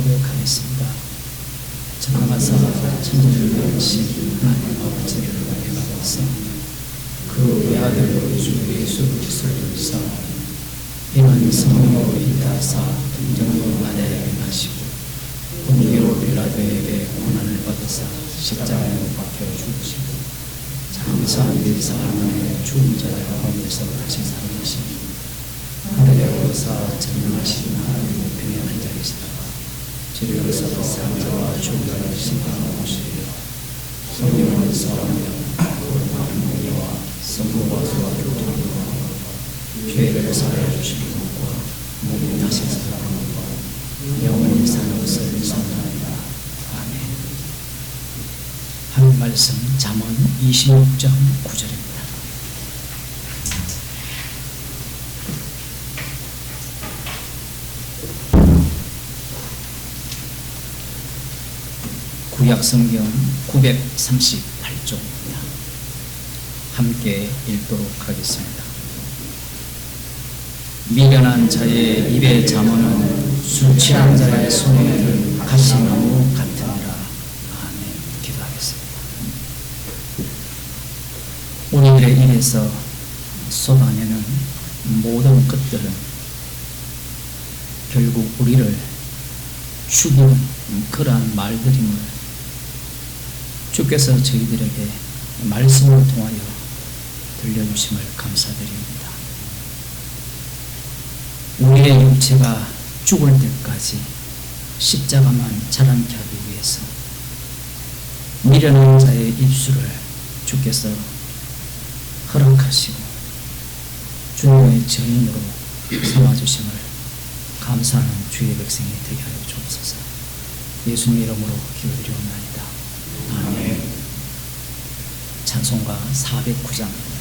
고백하겠습니다. 전능하사 천지를 만드신 하나님 아버지를 예배하면서 그 외아들 주 예수 그리스도를 사 이는 성령으로 인도하사 동정으로 마대에 임하시고 본디오 빌라도에게 고난을 받으사 십자가에 못 박혀 죽으시고 장사한 일 사흘 만에 죽은 자들 가운데서 다시 살아나시고 하늘에 오르사 전능하신 하나님 우편에 앉아 계시다가 지리에서 산자와 죽은 자를 심판하시리라. 성령은 사람이여 거룩한 공의와 성부와 교통과 죄를 사하여 주시는 것과 몸이 다시 살아나는 것과 영원히 사는 것을 선언하리라. 아멘. 하늘 말씀 잠언 26장 9절입니다. 구약성경 938쪽입니다. 함께 읽도록 하겠습니다. 미련한 자의 입의 잠언은 술 취한 자의 손에 든 가시나무 같으니라. 아멘. 기도하겠습니다. 우리들의 입에서 쏟아내는 모든 것들은 결국 우리를 죽이는 그러한 말들임을 주께서 저희들에게 말씀을 통하여 들려주심을 감사드립니다. 우리의 육체가 죽을 때까지 십자가만 자랑케 하기 위해서 미련한 자의 입술을 주께서 허락하시고 주님의 증인으로 삼아주심을 감사하는 주의 백성이 되게 하여 주옵소서. 예수님 이름으로 기도드리옵나이다. 아멘. 찬송가 409장입니다.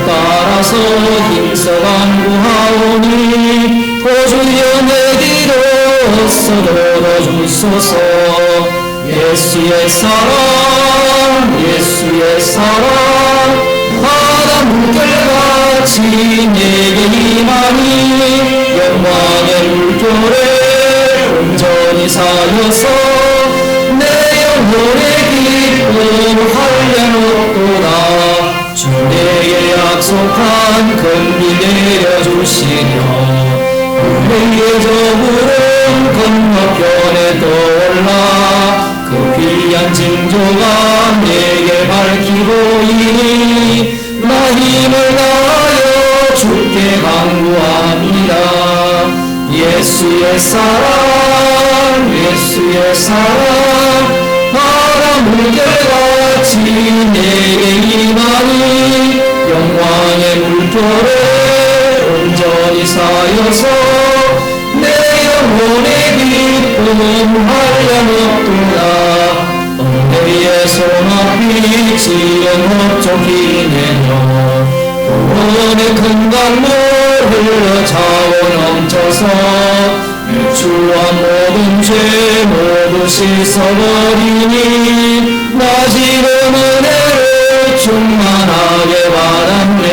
따라서 힘써간 구하오니 보주여 내기로서 들어주소서. 예수의 사랑 예수의 사랑 바다 물결같이 내게 임하니 영광의 물결에 온전히 사여서 내 영혼의 기쁨 활려놓도다. 주 내게 약속한 긍휼 내려주시며 우리의 저물은 건너편에 떠올라 그 귀한 징조가 내게 밝히고이니 나 힘을 다하여 주께 간구합니다. 예수의 사랑 예수의 사랑 바다 물결같이 내게 임하니 영광의 물결에 온전히 쌓여서 내 영혼의 기쁨 활려놓도다. 엉덩이에 손앞이 지연 헛쪽이 내려 구원의 큰 강물 흘러 차원 넘쳐서 주와 모든 죄 모두 씻어버리니 마지막 은혜를 충만하게 받았네.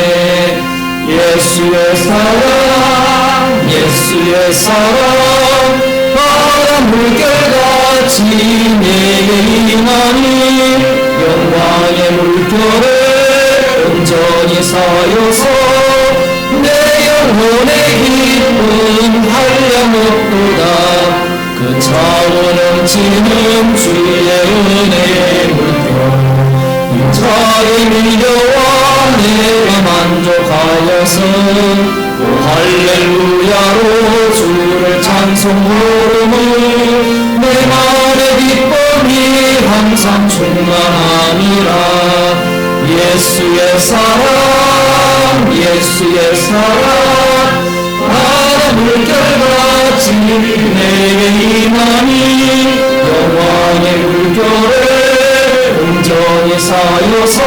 예수의 사랑 예수의 사랑 바다 물결같이 내게 임하니 영광의 물결에 온전히 쌓여서 내 영혼의 기쁨 활려놓도다. 그 차원 넘치는 주의 은혜의 물결 자의 미려와 내가 만족하여서 할렐루야로 주를 찬송하오니 내 마음의 기쁨이 항상 충만함이라. 예수의 사랑 예수의 사랑 바다 물결같이 내게 임하니 영광의 물결에 온전히 쌓여서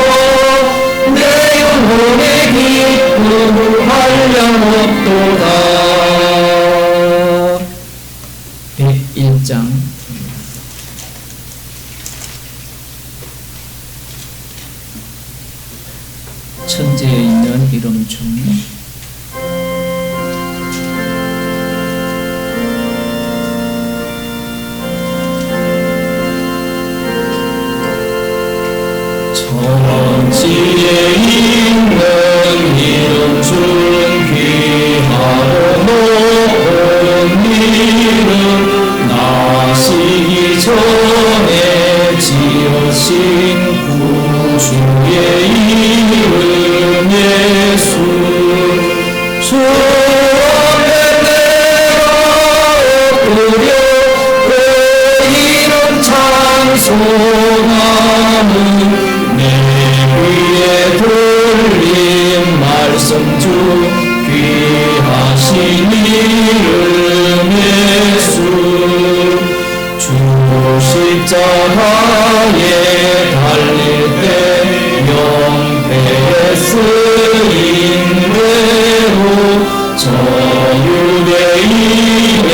내 영혼의 기쁨을 한량없도다. 101장 천지에 있는 이름 중 천지에 있는 이름 중 귀하고 높은 이름 나시기 전에 지으신 구주의 이름 예수 주 앞에 내가 엎드려 그 이름 찬송하는 귀에 들린 말씀 중 귀하신 이름 예수 주 십자가에 달릴 때 영패에 쓰인 대로 저 유대인의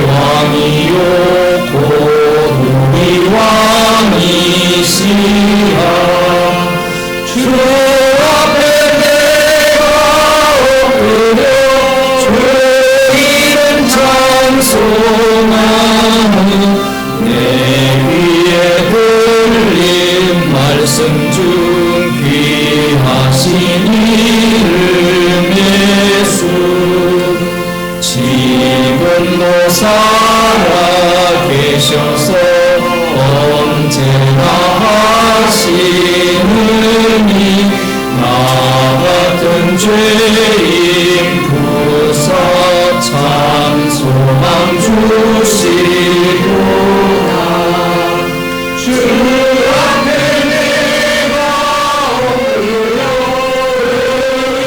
왕이요 곧 우리 왕이시라. 주 앞에 내가 엎드려 주 이름 찬송하는 내 귀에 들린 말씀 중 귀하신 이름 예수 지금도 살아 계셔서 언제나 하시느니 나 같은 죄인 부사 찬송함 주시도다. 주 앞에 내가 엎드려 그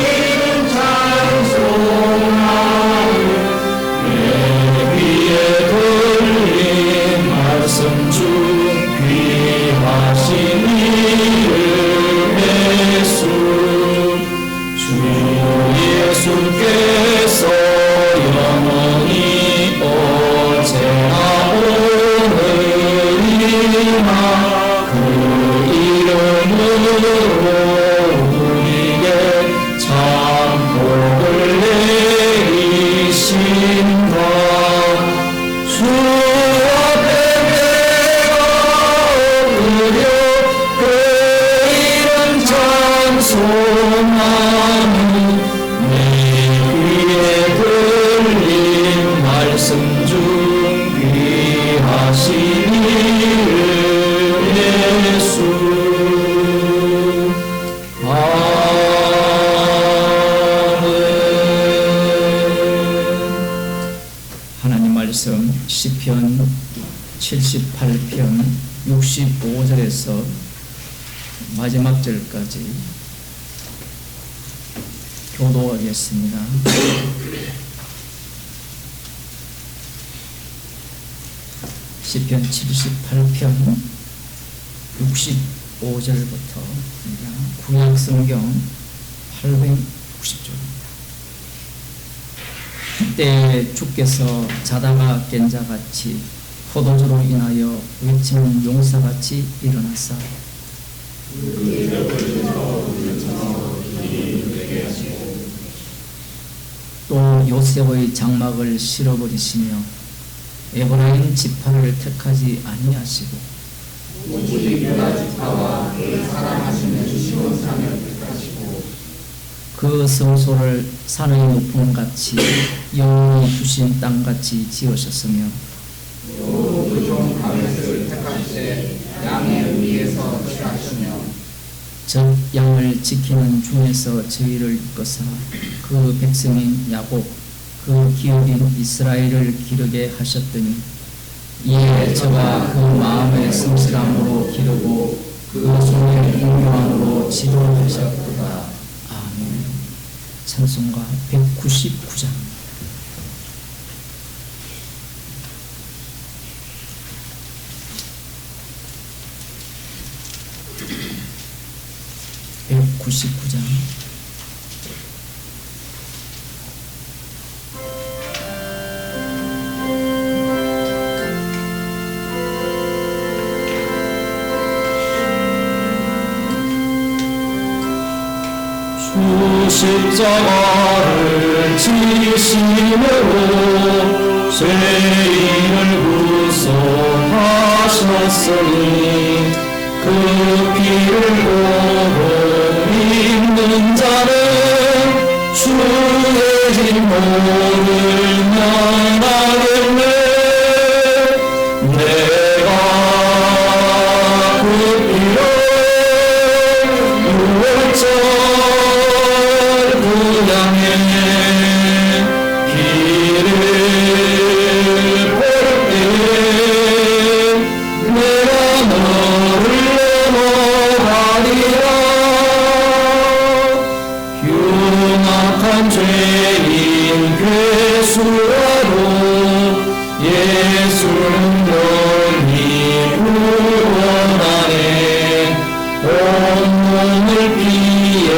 이름 찬송하는 내 귀에 들린 말씀 중 귀하신 이름 예수 주 예수께서 영원히 어제나 오늘이나 그 이름으로 우리에게 참 복을 내리신다. 주 앞에 내가 엎드려 그 이름 찬송하는 내 귀에 들린 말씀 중 귀하신 이름 예수 하나님 말씀 시편 78편 65절에서 마지막 절까지 교도하겠습니다. 시편 78편 65절부터입니다. 구약 성경 860쪽입니다. 그때 주께서 자다가 깬 자같이 포도주로 인하여 외치는 용사같이 일어나사 또 요셉의 장막을 실어버리시며 에브라임 지파를 택하지 아니하시고 그 성소를 산의 높음같이 영원히 주신 땅같이 지으셨으며 적 양을 지키는 중에서 저희를 이끄사 그 백성인 야곱 그 기업인 이스라엘을 기르게 하셨더니 이에 저가 그 마음의 성실함으로 기르고 그 손의 공교함으로 지도하셨도다. 아멘. 찬송가 199장. 99장 주 십자가를 지심으로 죄인을 구속하셨으니 그 피를 보고 믿는 자는 주의 힘을 면하겠네. 내가 그 피로 유월절 구양의 길을 볼 때 내가 너를 넘어가리라. 흉악한 죄인 괴수라도 예수는 널리 구원하네. 온몸을 피에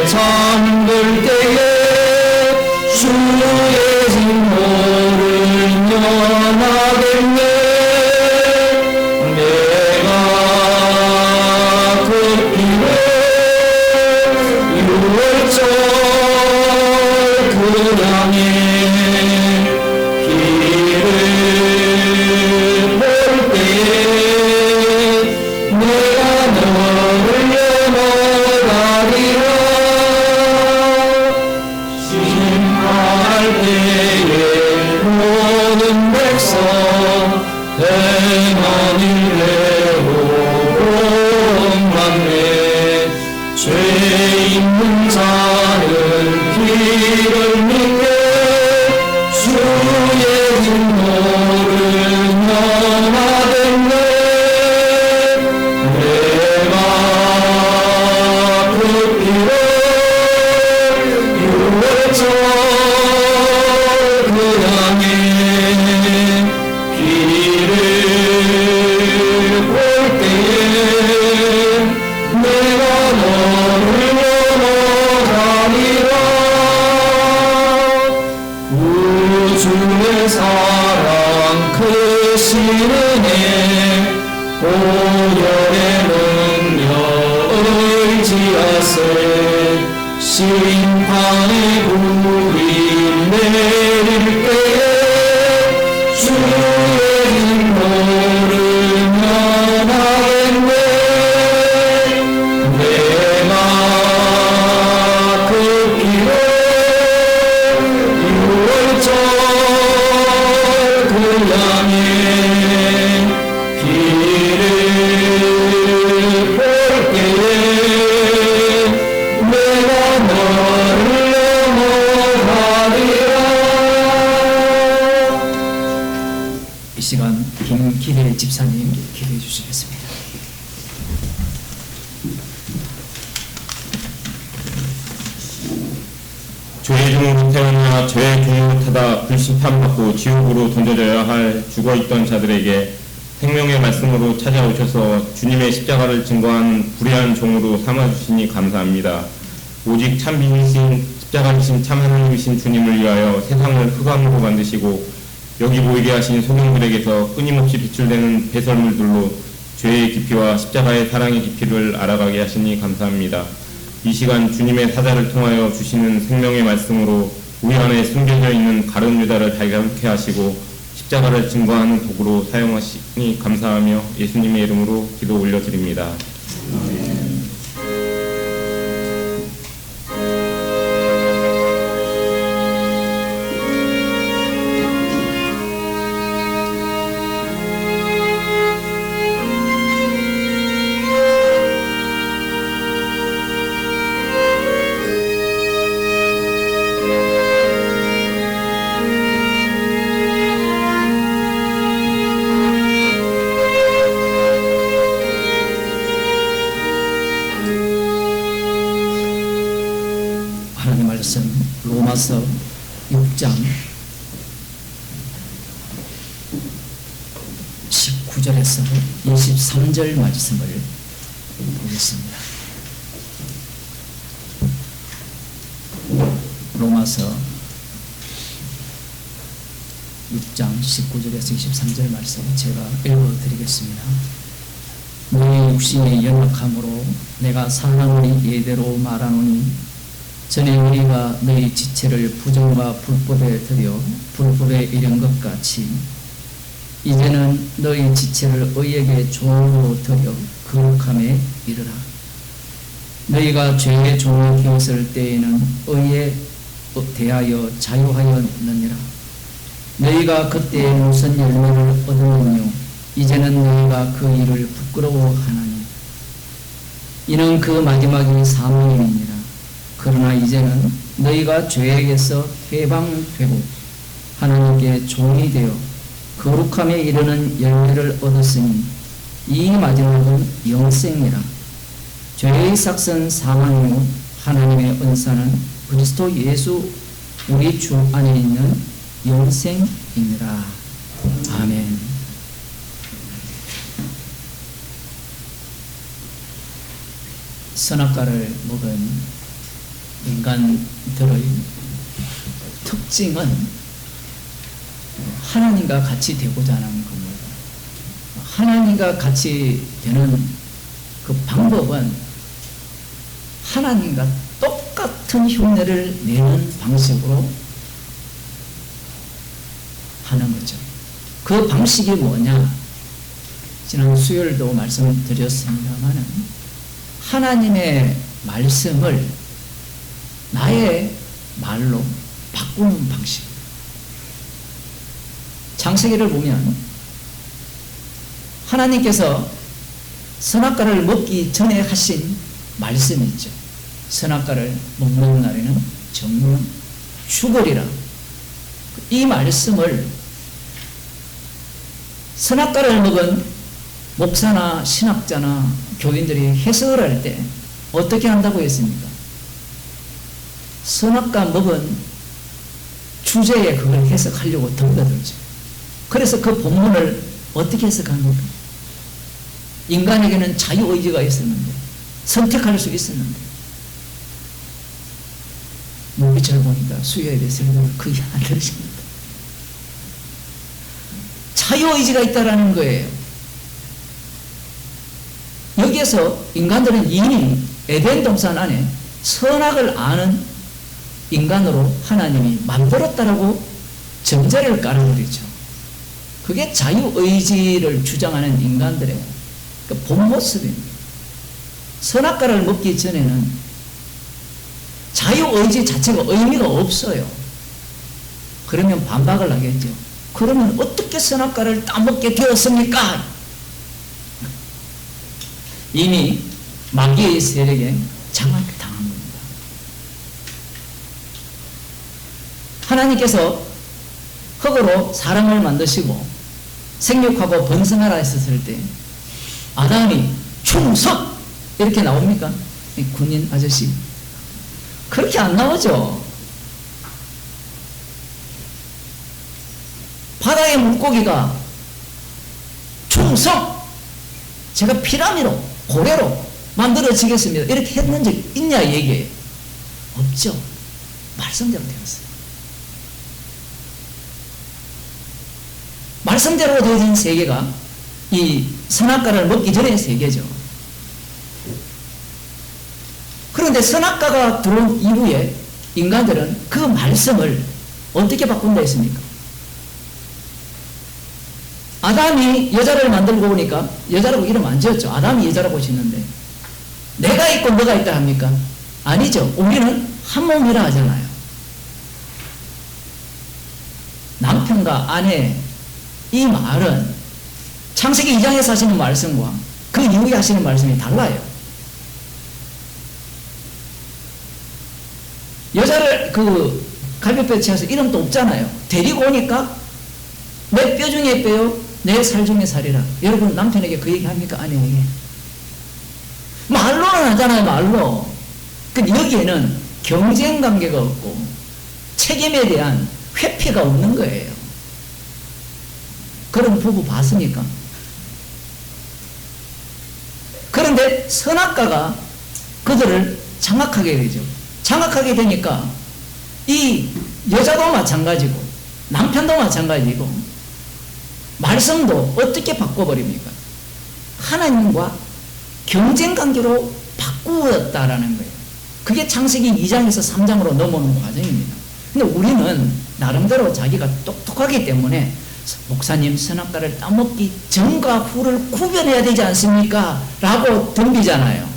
잠들 때에 주의 진노를 면하겠네. 내가 그 피로 유월절 구양의 길을 볼 때에 내가 너를 넘어가리라. 심판할 때에 모든 백성 대만을 내고 구원받네. 죄 있는 자는 피를 믿게 주의 진노를 면하겠네. 내가 그 피로 유월절 구양의 길을 볼 때에 내가 너를 넘어가리라. 구주의 사랑 크신 은혜 오열의 능력 의지하세. 심판의 불이 내릴 때에 주의 진노를 면하겠네. 내가 그 피로 유월절 구양의 길을 볼 때에 내가 너를 넘어가리라. 이 시간 김기래 집사님 기도해 주시겠습니다. 죄의 종으로 태어나 죄의 종으로 타다 불심판받고 지옥으로 던져져야 할 죽어있던 자들에게 생명의 말씀으로 찾아오셔서 주님의 십자가를 증거한 불의한 종으로 삼아주시니 감사합니다. 오직 참 비밀이신 십자가이신 참 하나님이신 주님을 위하여 세상을 흑암으로 만드시고 여기 보이게 하신 소경들에게서 끊임없이 비출되는 배설물들로 죄의 깊이와 십자가의 사랑의 깊이를 알아가게 하시니 감사합니다. 이 시간 주님의 사자를 통하여 주시는 생명의 말씀으로 우리 안에 숨겨져 있는 가룟 유다를 발견케 하시고 십자가를 증거하는 도구로 사용하시니 감사하며 예수님의 이름으로 기도 올려드립니다. 하나님 말씀 로마서 6장 19절에서 23절 말씀을 보겠습니다. 로마서 6장 19절에서 23절 말씀 제가 읽어드리겠습니다. 너희 육신의 연약함으로 내가 사랑의 예대로 말하노니 전에 우리가 너희 지체를 부정과 불법에 들여 불법에 이른 것 같이 이제는 너희 지체를 의에게 종으로 들여 거룩함에 이르라. 너희가 죄의 종이 되었을 때에는 의에 대하여 자유하였느니라. 너희가 그때 무슨 열매를 얻었느뇨? 이제는 너희가 그 일을 부끄러워하나니 이는 그 마지막이 사망이니라. 그러나 이제는 너희가 죄에게서 해방되고 하나님께 종이 되어 거룩함에 이르는 열매를 얻었으니 이 마지막은 영생이라. 죄의 삭은 사망이요 하나님의 은사는 그리스도 예수 우리 주 안에 있는 영생이니라. 아멘. 선악과를 먹은 인간들의 특징은 하나님과 같이 되고자 하는 겁니다. 하나님과 같이 되는 그 방법은 하나님과 똑같은 흉내를 내는 방식으로 하는 거죠. 그 방식이 뭐냐? 지난 수요일도 말씀드렸습니다만은 하나님의 말씀을 나의 말로 바꾸는 방식. 창세기를 보면 하나님께서 선악과를 먹기 전에 하신 말씀이 있죠. 선악과를 먹는 날에는 정령 죽으리라. 이 말씀을 선악과를 먹은 목사나 신학자나 교인들이 해석을 할 때 어떻게 한다고 했습니까? 선악과 먹은 주제에 그걸 해석하려고 덤벼들죠. 그래서 그 본문을 어떻게 해석합니까? 인간에게는 자유의지가 있었는데 선택할 수 있었는데 눈빛을 보니까 수요에 대해서 그게 안 들으십니다. 자유의지가 있다라는 거예요. 여기에서 인간들은 이미 에덴 동산 안에 선악을 아는 인간으로 하나님이 만들었다라고 전제를 깔아버리죠. 그게 자유의지를 주장하는 인간들의 그 본 모습입니다. 선악과를 먹기 전에는 자유의지 자체가 의미가 없어요. 그러면 반박을 하겠죠. 그러면 어떻게 선악과를 따먹게 되었습니까? 이미 마귀의 세력에 장악당한 겁니다. 하나님께서 흙으로 사람을 만드시고 생육하고 번성하라 했을 때 아담이 충성! 이렇게 나옵니까? 군인 아저씨 그렇게 안 나오죠. 바다의 물고기가 충성! 제가 피라미로 고래로 만들어지겠습니다. 이렇게 했는 적 있냐 얘기예요. 없죠. 말씀대로 되었어요. 말씀대로 되어진 세계가 이 선악과를 먹기 전의 세계죠. 그런데 선악과가 들어온 이후에 인간들은 그 말씀을 어떻게 바꾼다 했습니까? 아담이 여자를 만들고 오니까 여자라고 이름 안 지었죠. 아담이 여자라고 짓는데 내가 있고 너가 있다 합니까? 아니죠. 우리는 한 몸이라 하잖아요. 남편과 아내 이 말은 창세기 2장에서 하시는 말씀과 그 이후에 하시는 말씀이 달라요. 여자를 그 갈비뼈 채워서 이름도 없잖아요. 데리고 오니까 내 뼈 중에 뼈요 내 살 중에 살이라. 여러분 남편에게 그 얘기 합니까? 아내에게? 말로는 하잖아요. 말로. 근데 여기에는 경쟁 관계가 없고 책임에 대한 회피가 없는 거예요. 그런 부부 봤습니까? 그런데 선악과가 그들을 장악하게 되죠. 장악하게 되니까 이 여자도 마찬가지고 남편도 마찬가지고 말씀도 어떻게 바꿔버립니까? 하나님과 경쟁관계로 바꾸었다라는 거예요. 그게 창세기 2장에서 3장으로 넘어오는 과정입니다. 근데 우리는 나름대로 자기가 똑똑하기 때문에 목사님 선악과를 따먹기 전과 후를 구별해야 되지 않습니까? 라고 덤비잖아요.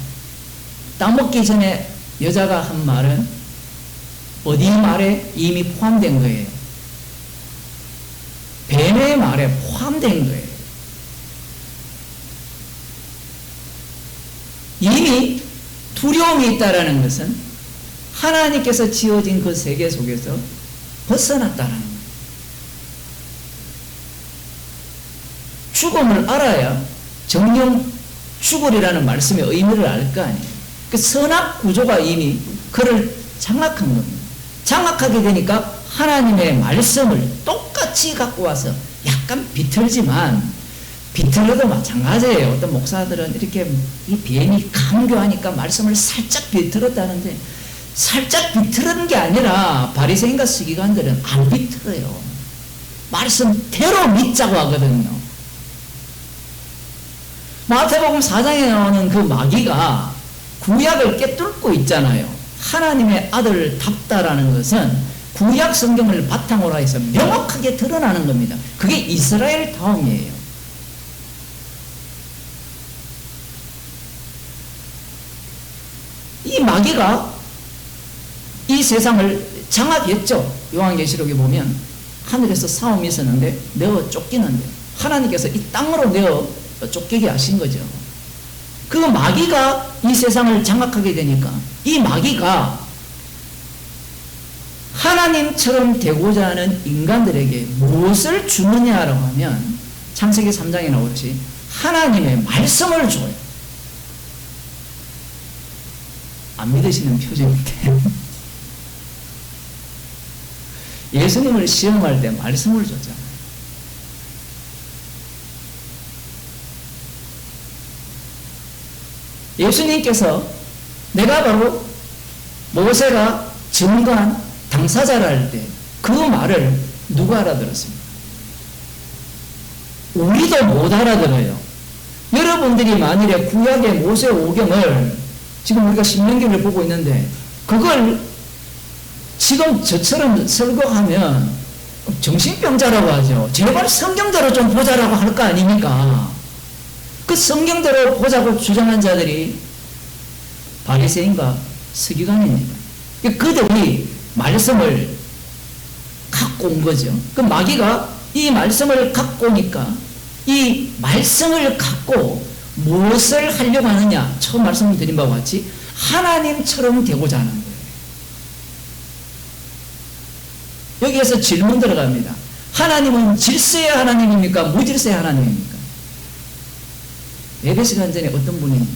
따먹기 전에 여자가 한 말은 어디 말에 이미 포함된 거예요? 뱀의 말에 포함된 거예요. 이미 두려움이 있다라는 것은 하나님께서 지어진 그 세계 속에서 벗어났다라는 거예요. 죽음을 알아야 정령 죽으리라는 말씀의 의미를 알 거 아니에요. 그 선악 구조가 이미 그를 장악한 겁니다. 장악하게 되니까 하나님의 말씀을 똑같이 갖고 와서 약간 비틀지만 비틀어도 마찬가지예요. 어떤 목사들은 이렇게 이 비행이 강교하니까 말씀을 살짝 비틀었다는데 살짝 비틀은 게 아니라 바리새인과 서기관들은 안 비틀어요. 말씀대로 믿자고 하거든요. 마태복음 4장에 나오는 그 마귀가 구약을 꿰뚫고 있잖아요. 하나님의 아들답다라는 것은 구약 성경을 바탕으로 해서 명확하게 드러나는 겁니다. 그게 이스라엘 다음이에요. 이 마귀가 이 세상을 장악했죠. 요한계시록에 보면 하늘에서 싸움이 있었는데 내어 쫓기는데 하나님께서 이 땅으로 내어 쫓기게 하신 거죠. 그 마귀가 이 세상을 장악하게 되니까 이 마귀가 하나님처럼 되고자 하는 인간들에게 무엇을 주느냐라고 하면 창세기 3장에 나오듯이 하나님의 말씀을 줘요. 안 믿으시는 표정인데 예수님을 시험할 때 말씀을 줬잖아요. 예수님께서 내가 바로 모세가 증거한 당사자라 할 때 그 말을 누가 알아들었습니까? 우리도 못 알아들어요. 여러분들이 만일에 구약의 모세 오경을 지금 우리가 신명기를 보고 있는데 그걸 지금 저처럼 설교하면 정신병자라고 하죠. 제발 성경대로 좀 보자라고 할 거 아닙니까? 그 성경대로 보자고 주장한 자들이 바리새인과 서기관입니다. 그들이 말씀을 갖고 온 거죠. 그 마귀가 이 말씀을 갖고 오니까 이 말씀을 갖고 무엇을 하려고 하느냐? 처음 말씀드린 바와 같이 하나님처럼 되고자 하는 거예요. 여기에서 질문 들어갑니다. 하나님은 질서의 하나님입니까? 무질서의 하나님입니까? 예배 시간 전에 어떤 분이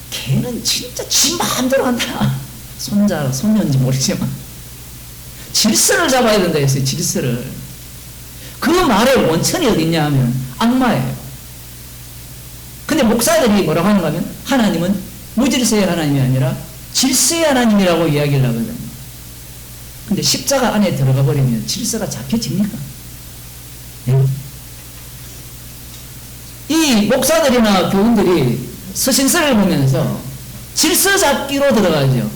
걔는 진짜 지 마음대로 한다. 손녀인지 모르지만 질서를 잡아야 된다 했어요. 질서를. 그 말의 원천이 어딨냐 하면 악마예요. 근데 목사들이 뭐라고 하는가 하면 하나님은 무질서의 하나님이 아니라 질서의 하나님이라고 이야기를 하거든요. 근데 십자가 안에 들어가 버리면 질서가 잡혀집니까? 네. 이 목사들이나 교인들이 서신서를 보면서 질서 잡기로 들어가죠.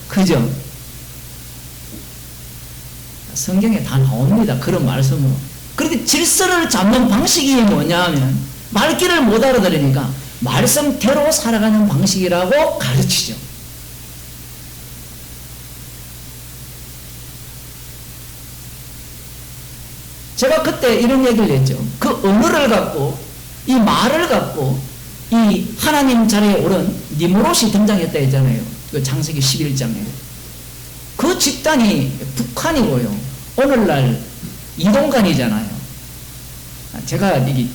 그죠? 성경에 다 나옵니다. 그런 말씀으로. 그런데 질서를 잡는 방식이 뭐냐 하면 말귀를 못 알아들으니까 말씀대로 살아가는 방식이라고 가르치죠. 제가 그때 이런 얘기를 했죠. 그 언어를 갖고 이 말을 갖고 이 하나님 자리에 오른 니므롯이 등장했다 했잖아요. 그 창세기 11장에. 그 집단이 북한이고요. 오늘날 이동간이잖아요. 제가 이게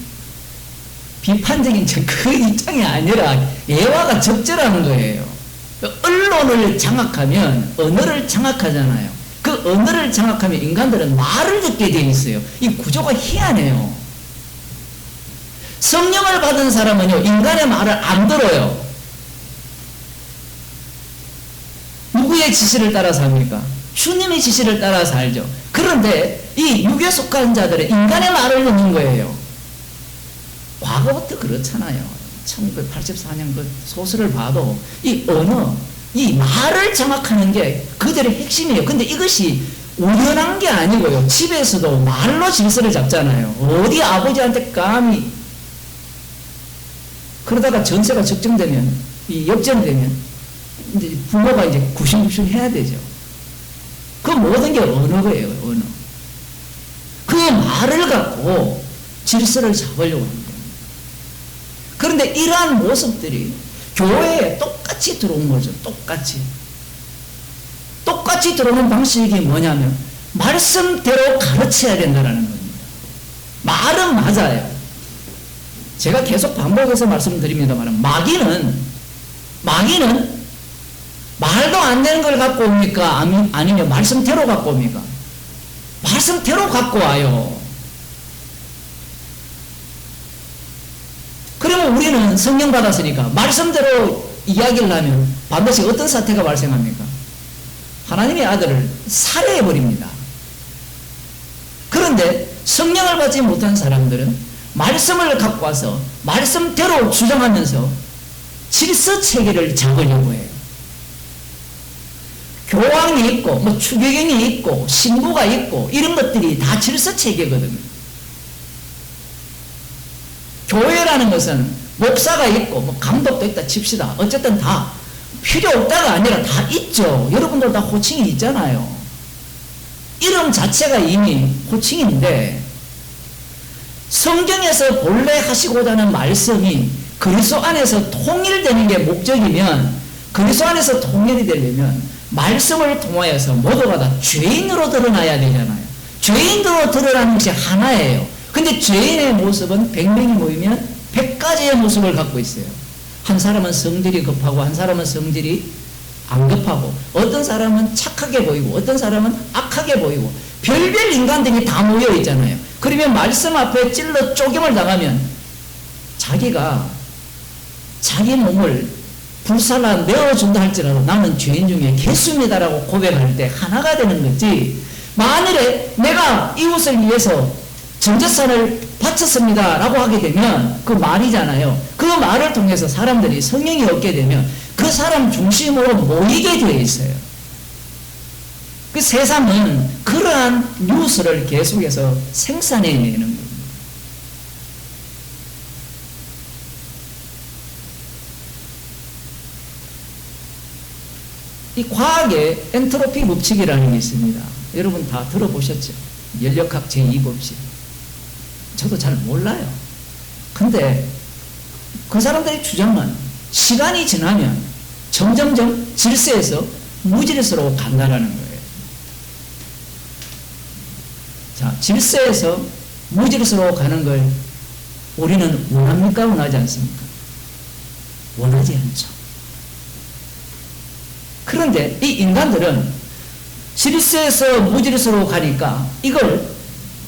비판적인 그 입장이 아니라 예화가 적절한 거예요. 언론을 장악하면 언어를 장악하잖아요. 그 언어를 장악하면 인간들은 말을 듣게 되어 있어요. 이 구조가 희한해요. 성령을 받은 사람은요, 인간의 말을 안 들어요. 누구의 지시를 따라서 합니까? 주님의 지시를 따라 살죠. 그런데 이 육에 속한 자들은 인간의 말을 듣는 거예요. 과거부터 그렇잖아요. 1984년 그 소설을 봐도 이 언어, 이 말을 장악하는 게 그들의 핵심이에요. 근데 이것이 우연한 게 아니고요. 집에서도 말로 질서를 잡잖아요. 어디 아버지한테 감히. 그러다가 전세가 적정되면, 이 역전되면, 이제 부모가 이제 구실구실 해야 되죠. 그 모든 게 언어예요, 언어. 그 말을 갖고 질서를 잡으려고 합니다. 그런데 이러한 모습들이 교회에 똑같이 들어온 거죠. 똑같이 들어오는 방식이 뭐냐면 말씀대로 가르쳐야 된다는 겁니다. 말은 맞아요. 제가 계속 반복해서 말씀드립니다만 마귀는 말도 안 되는 걸 갖고 옵니까? 아니면 말씀대로 갖고 옵니까? 말씀대로 갖고 와요. 그러면 우리는 성령 받았으니까 말씀대로 이야기를 하면 반드시 어떤 사태가 발생합니까? 하나님의 아들을 살해해버립니다. 그런데 성령을 받지 못한 사람들은 말씀을 갖고 와서 말씀대로 주장하면서 질서체계를 잡으려고 해요. 교황이 있고 뭐 추계경이 있고 신부가 있고 이런 것들이 다 질서체계거든요. 교회라는 것은 목사가 있고 뭐 감독도 있다 칩시다. 어쨌든 다 필요 없다가 아니라 다 있죠. 여러분들 다 호칭이 있잖아요. 이름 자체가 이미 호칭인데 성경에서 본래 하시고자 하는 말씀이 그리스도 안에서 통일되는 게 목적이면 그리스도 안에서 통일이 되려면 말씀을 통하여서 모두가 다 죄인으로 드러나야 되잖아요. 죄인으로 드러나는 것이 하나예요. 근데 죄인의 모습은 100명이 모이면 100가지의 모습을 갖고 있어요. 한 사람은 성질이 급하고 한 사람은 성질이 안 급하고 어떤 사람은 착하게 보이고 어떤 사람은 악하게 보이고 별별 인간들이 다 모여 있잖아요. 그러면 말씀 앞에 찔러 쪼김을 당하면 자기가 자기 몸을 불살라 내어준다 할지라도 나는 죄인 중에 개수입니다라고 고백할 때 하나가 되는 거지. 만일에 내가 이웃을 위해서 전재산을 바쳤습니다 라고 하게 되면 그 말이잖아요. 그 말을 통해서 사람들이 성령이 얻게 되면 그 사람 중심으로 모이게 되어 있어요. 그 세상은 그러한 뉴스를 계속해서 생산해내는 겁니다. 이 과학에 엔트로피 법칙이라는 게 있습니다. 여러분 다 들어보셨죠? 연력학 제2법칙. 저도 잘 몰라요. 근데 그 사람들의 주장은 시간이 지나면 점점점 질서에서 무질서로 간다라는 거예요. 자, 질서에서 무질서로 가는 걸 우리는 원합니까? 원하지 않습니까? 원하지 않죠. 그런데 이 인간들은 질서에서 무질서로 가니까 이걸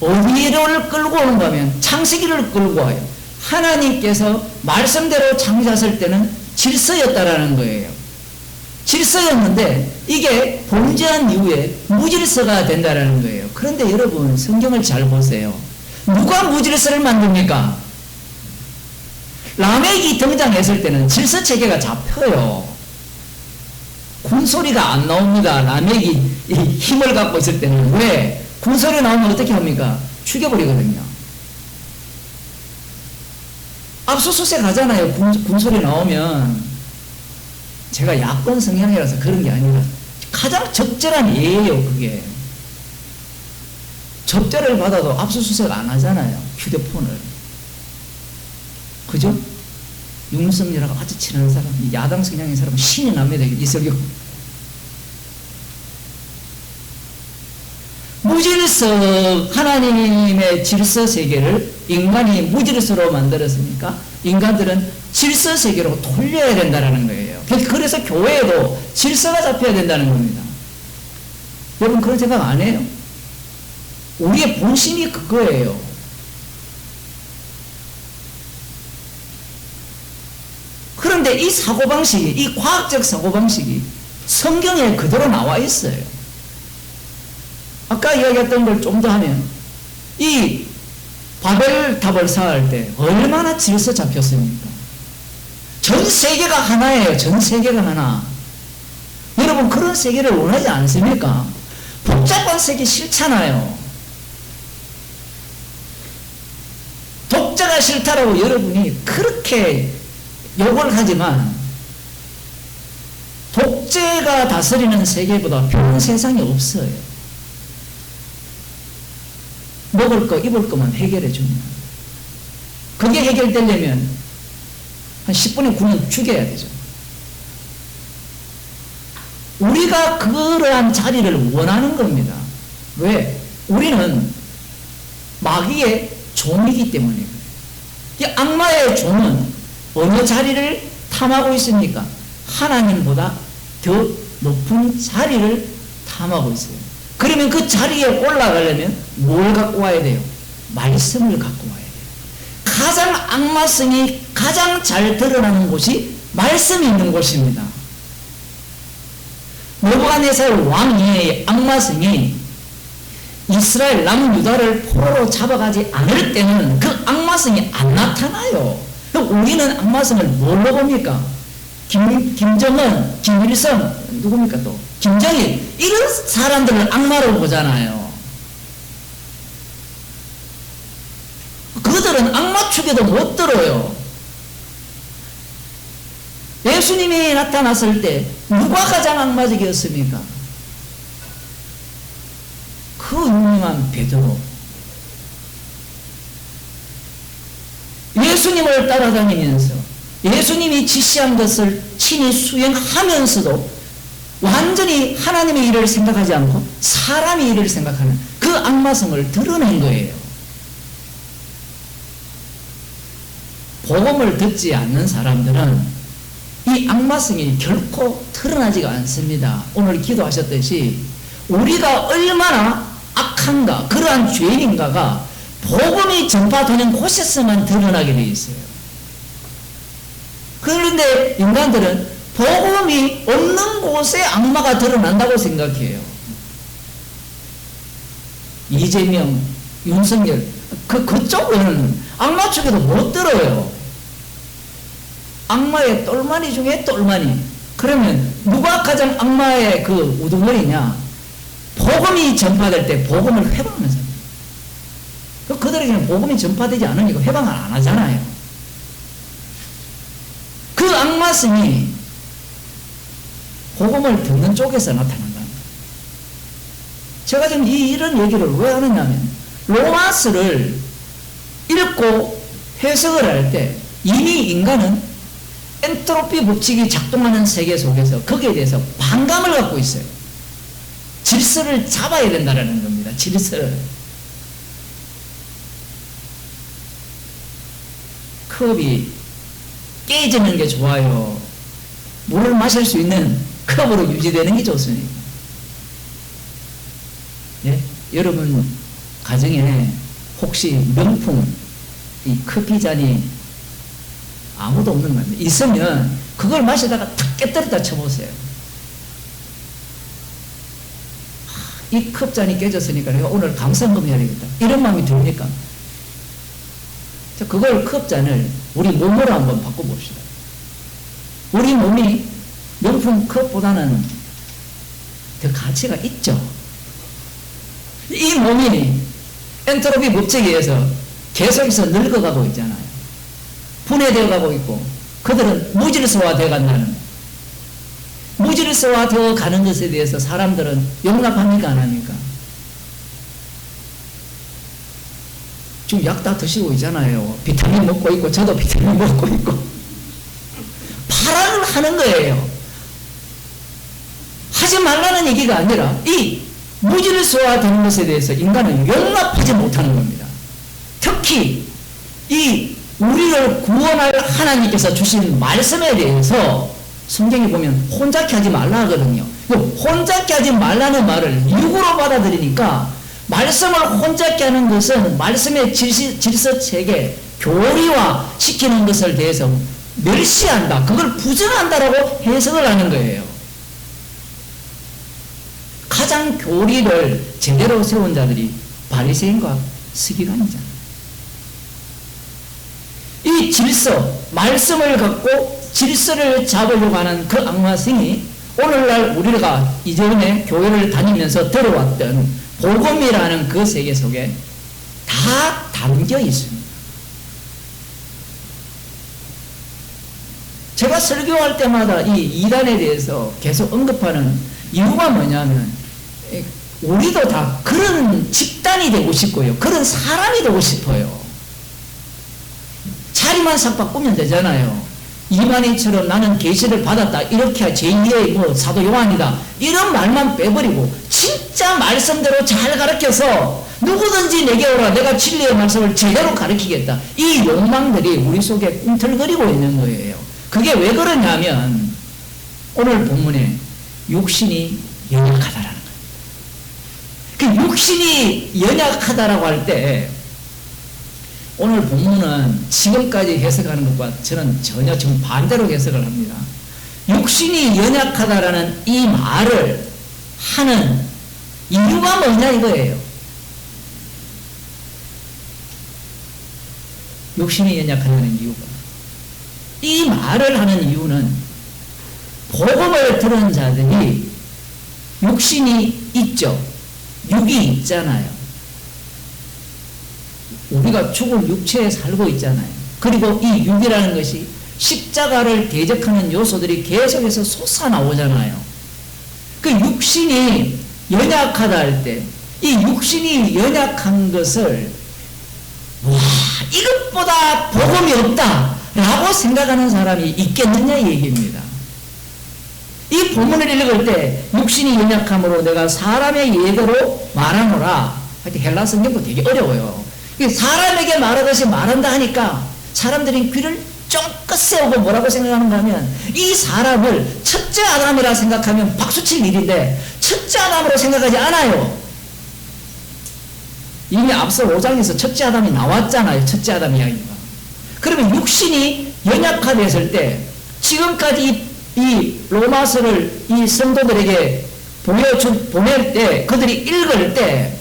어디를 끌고 오는가 하면 창세기를 끌고 와요. 하나님께서 말씀대로 창조하실 때는 질서였다라는 거예요. 질서였는데 이게 범죄한 이후에 무질서가 된다라는 거예요. 그런데 여러분 성경을 잘 보세요. 누가 무질서를 만듭니까? 라멕이 등장했을 때는 질서체계가 잡혀요. 군소리가 안 나옵니다. 라멕이 힘을 갖고 있을 때는. 왜? 군소리 나오면 어떻게 합니까? 죽여버리거든요. 압수수색 하잖아요. 군소리 나오면. 제가 야권 성향이라서 그런 게 아니라 가장 적절한 예예요. 그게. 접대를 받아도 압수수색 안 하잖아요. 휴대폰을. 그죠? 윤석열하고 아주 친한 사람, 야당 성향인 사람은 신이 납니다. 이석영. 무질서, 하나님의 질서 세계를 인간이 무질서로 만들었으니까 인간들은 질서 세계로 돌려야 된다는 거예요. 그래서 교회에도 질서가 잡혀야 된다는 겁니다. 여러분 그런 생각 안 해요? 우리의 본심이 그거예요. 그런데 이 사고방식이, 이 과학적 사고방식이 성경에 그대로 나와 있어요. 아까 이야기했던 걸 좀 더 하면 이 바벨탑을 쌓을 때 얼마나 질서 잡혔습니까? 전 세계가 하나예요. 전 세계가 하나. 여러분 그런 세계를 원하지 않습니까? 복잡한 세계 싫잖아요. 독재가 싫다라고 여러분이 그렇게 욕을 하지만 독재가 다스리는 세계보다 편한 세상이 없어요. 먹을 거 입을 거만 해결해 줍니다. 그게 해결되려면 한 10분에 9년 죽여야 되죠. 우리가 그러한 자리를 원하는 겁니다. 왜? 우리는 마귀의 종이기 때문에 그래요. 이 악마의 종은 어느 자리를 탐하고 있습니까? 하나님보다 더 높은 자리를 탐하고 있어요. 그러면 그 자리에 올라가려면 뭘 갖고 와야 돼요? 말씀을 갖고 와야 돼요. 가장 악마성이 가장 잘 드러나는 곳이 말씀이 있는 곳입니다. 느부갓네살 왕의 악마성이 이스라엘 남유다를 포로로 잡아가지 않을 때는 그 악마성이 안 나타나요. 우리는 악마성을 뭘로 봅니까? 김정은, 김일성, 누굽니까 또? 김정일, 이런 사람들을 악마로 보잖아요. 그들은 악마 축에도 못 들어요. 예수님이 나타났을 때 누가 가장 악마적이었습니까? 그 유명한 베드로. 예수님을 따라다니면서 예수님이 지시한 것을 친히 수행하면서도 완전히 하나님의 일을 생각하지 않고 사람의 일을 생각하는 그 악마성을 드러낸 거예요. 복음을 듣지 않는 사람들은 이 악마성이 결코 드러나지가 않습니다. 오늘 기도하셨듯이 우리가 얼마나 악한가, 그러한 죄인인가가 복음이 전파되는 곳에서만 드러나게 되어 있어요. 그런데 인간들은 복음이 없는 곳에 악마가 드러난다고 생각해요. 이재명, 윤석열, 그쪽은 악마 쪽에도 못 들어요. 악마의 똘마니 중에 똘마니. 그러면 누가 가장 악마의 그 우두머리냐? 복음이 전파될 때 복음을 회방하는 사람. 그들에게는 복음이 전파되지 않으니까 회방을 안 하잖아요. 그 악마성이 복음을 듣는 쪽에서 나타난다. 제가 지금 이런 얘기를 왜 하느냐면 로마서를 읽고 해석을 할 때 이미 인간은 엔트로피 법칙이 작동하는 세계 속에서 거기에 대해서 반감을 갖고 있어요. 질서를 잡아야 된다는 겁니다. 질서를. 컵이 깨지는 게 좋아요? 물을 마실 수 있는 컵으로 유지되는 게 좋습니까? 예? 여러분 가정에 혹시 명품 이 커피잔이 아무도 없는 겁니다. 있으면 그걸 마시다가 탁 깨뜨렸다 쳐보세요. 이 컵잔이 깨졌으니까 내가 오늘 감사금 해야 되겠다. 이런 마음이 듭니까? 자, 그걸 컵잔을 우리 몸으로 한번 바꿔봅시다. 우리 몸이 명품 컵보다는 더 가치가 있죠. 이 몸이 엔트로피 법칙에 의해서 계속해서 늙어가고 있잖아요. 분해되어 가고 있고 그들은 무질서화 되어 간다는, 무질서화 되어 가는 것에 대해서 사람들은 용납합니까 안 합니까? 지금 약 다 드시고 있잖아요. 비타민 먹고 있고 저도 비타민 먹고 있고 발언을 하는 거예요. 하지 말라는 얘기가 아니라 이 무질서화 되는 것에 대해서 인간은 용납하지 못하는 겁니다. 특히 이 우리를 구원할 하나님께서 주신 말씀에 대해서 성경에 보면 혼잡케 하지 말라 하거든요. 혼잡케 하지 말라는 말을 육으로 받아들이니까 말씀을 혼잡케 하는 것은 말씀의 질서 체계, 교리화 시키는 것을 대해서 멸시한다, 그걸 부정한다라고 해석을 하는 거예요. 가장 교리를 제대로 세운 자들이 바리새인과 서기관이잖아요. 이 질서, 말씀을 갖고 질서를 잡으려고 하는 그 악마성이 오늘날 우리가 이전에 교회를 다니면서 들어왔던 복음이라는 그 세계 속에 다 담겨 있습니다. 제가 설교할 때마다 이 이단에 대해서 계속 언급하는 이유가 뭐냐면 우리도 다 그런 집단이 되고 싶고요. 그런 사람이 되고 싶어요. 자리만 싹 바꾸면 되잖아요. 이만희처럼 나는 계시를 받았다. 이렇게 제2의 뭐 사도 요한이다. 이런 말만 빼버리고 진짜 말씀대로 잘 가르쳐서 누구든지 내게 오라. 내가 진리의 말씀을 제대로 가르치겠다. 이 욕망들이 우리 속에 꿈틀거리고 있는 거예요. 그게 왜 그러냐면 오늘 본문에 육신이 연약하다라는 거예요. 그 육신이 연약하다라고 할 때 오늘 본문은 지금까지 해석하는 것과 저는 전혀 정반대로 해석을 합니다. 육신이 연약하다라는 이 말을 하는 이유가 뭐냐 이거예요. 육신이 연약하다는 이유가. 이 말을 하는 이유는 복음을 들은 자들이 육신이 있죠. 육이 있잖아요. 우리가 죽을 육체에 살고 있잖아요. 그리고 이 육이라는 것이 십자가를 대적하는 요소들이 계속해서 솟아나오잖아요. 그 육신이 연약하다 할 때 이 육신이 연약한 것을 와 이것보다 복음이 없다 라고 생각하는 사람이 있겠느냐 이 얘기입니다. 이 본문을 읽을 때 육신이 연약함으로 내가 사람의 예대로 말하노라. 하여튼 헬라 성경도 되게 어려워요. 사람에게 말하듯이 말한다 하니까 사람들이 귀를 쫑긋 세우고 뭐라고 생각하는가 하면 이 사람을 첫째 아담이라 생각하면 박수칠 일인데 첫째 아담으로 생각하지 않아요. 이미 앞서 5장에서 첫째 아담이 나왔잖아요. 첫째 아담 이야기가. 그러면 육신이 연약화됐을 때 지금까지 이 로마서를 이 성도들에게 보낼 때 그들이 읽을 때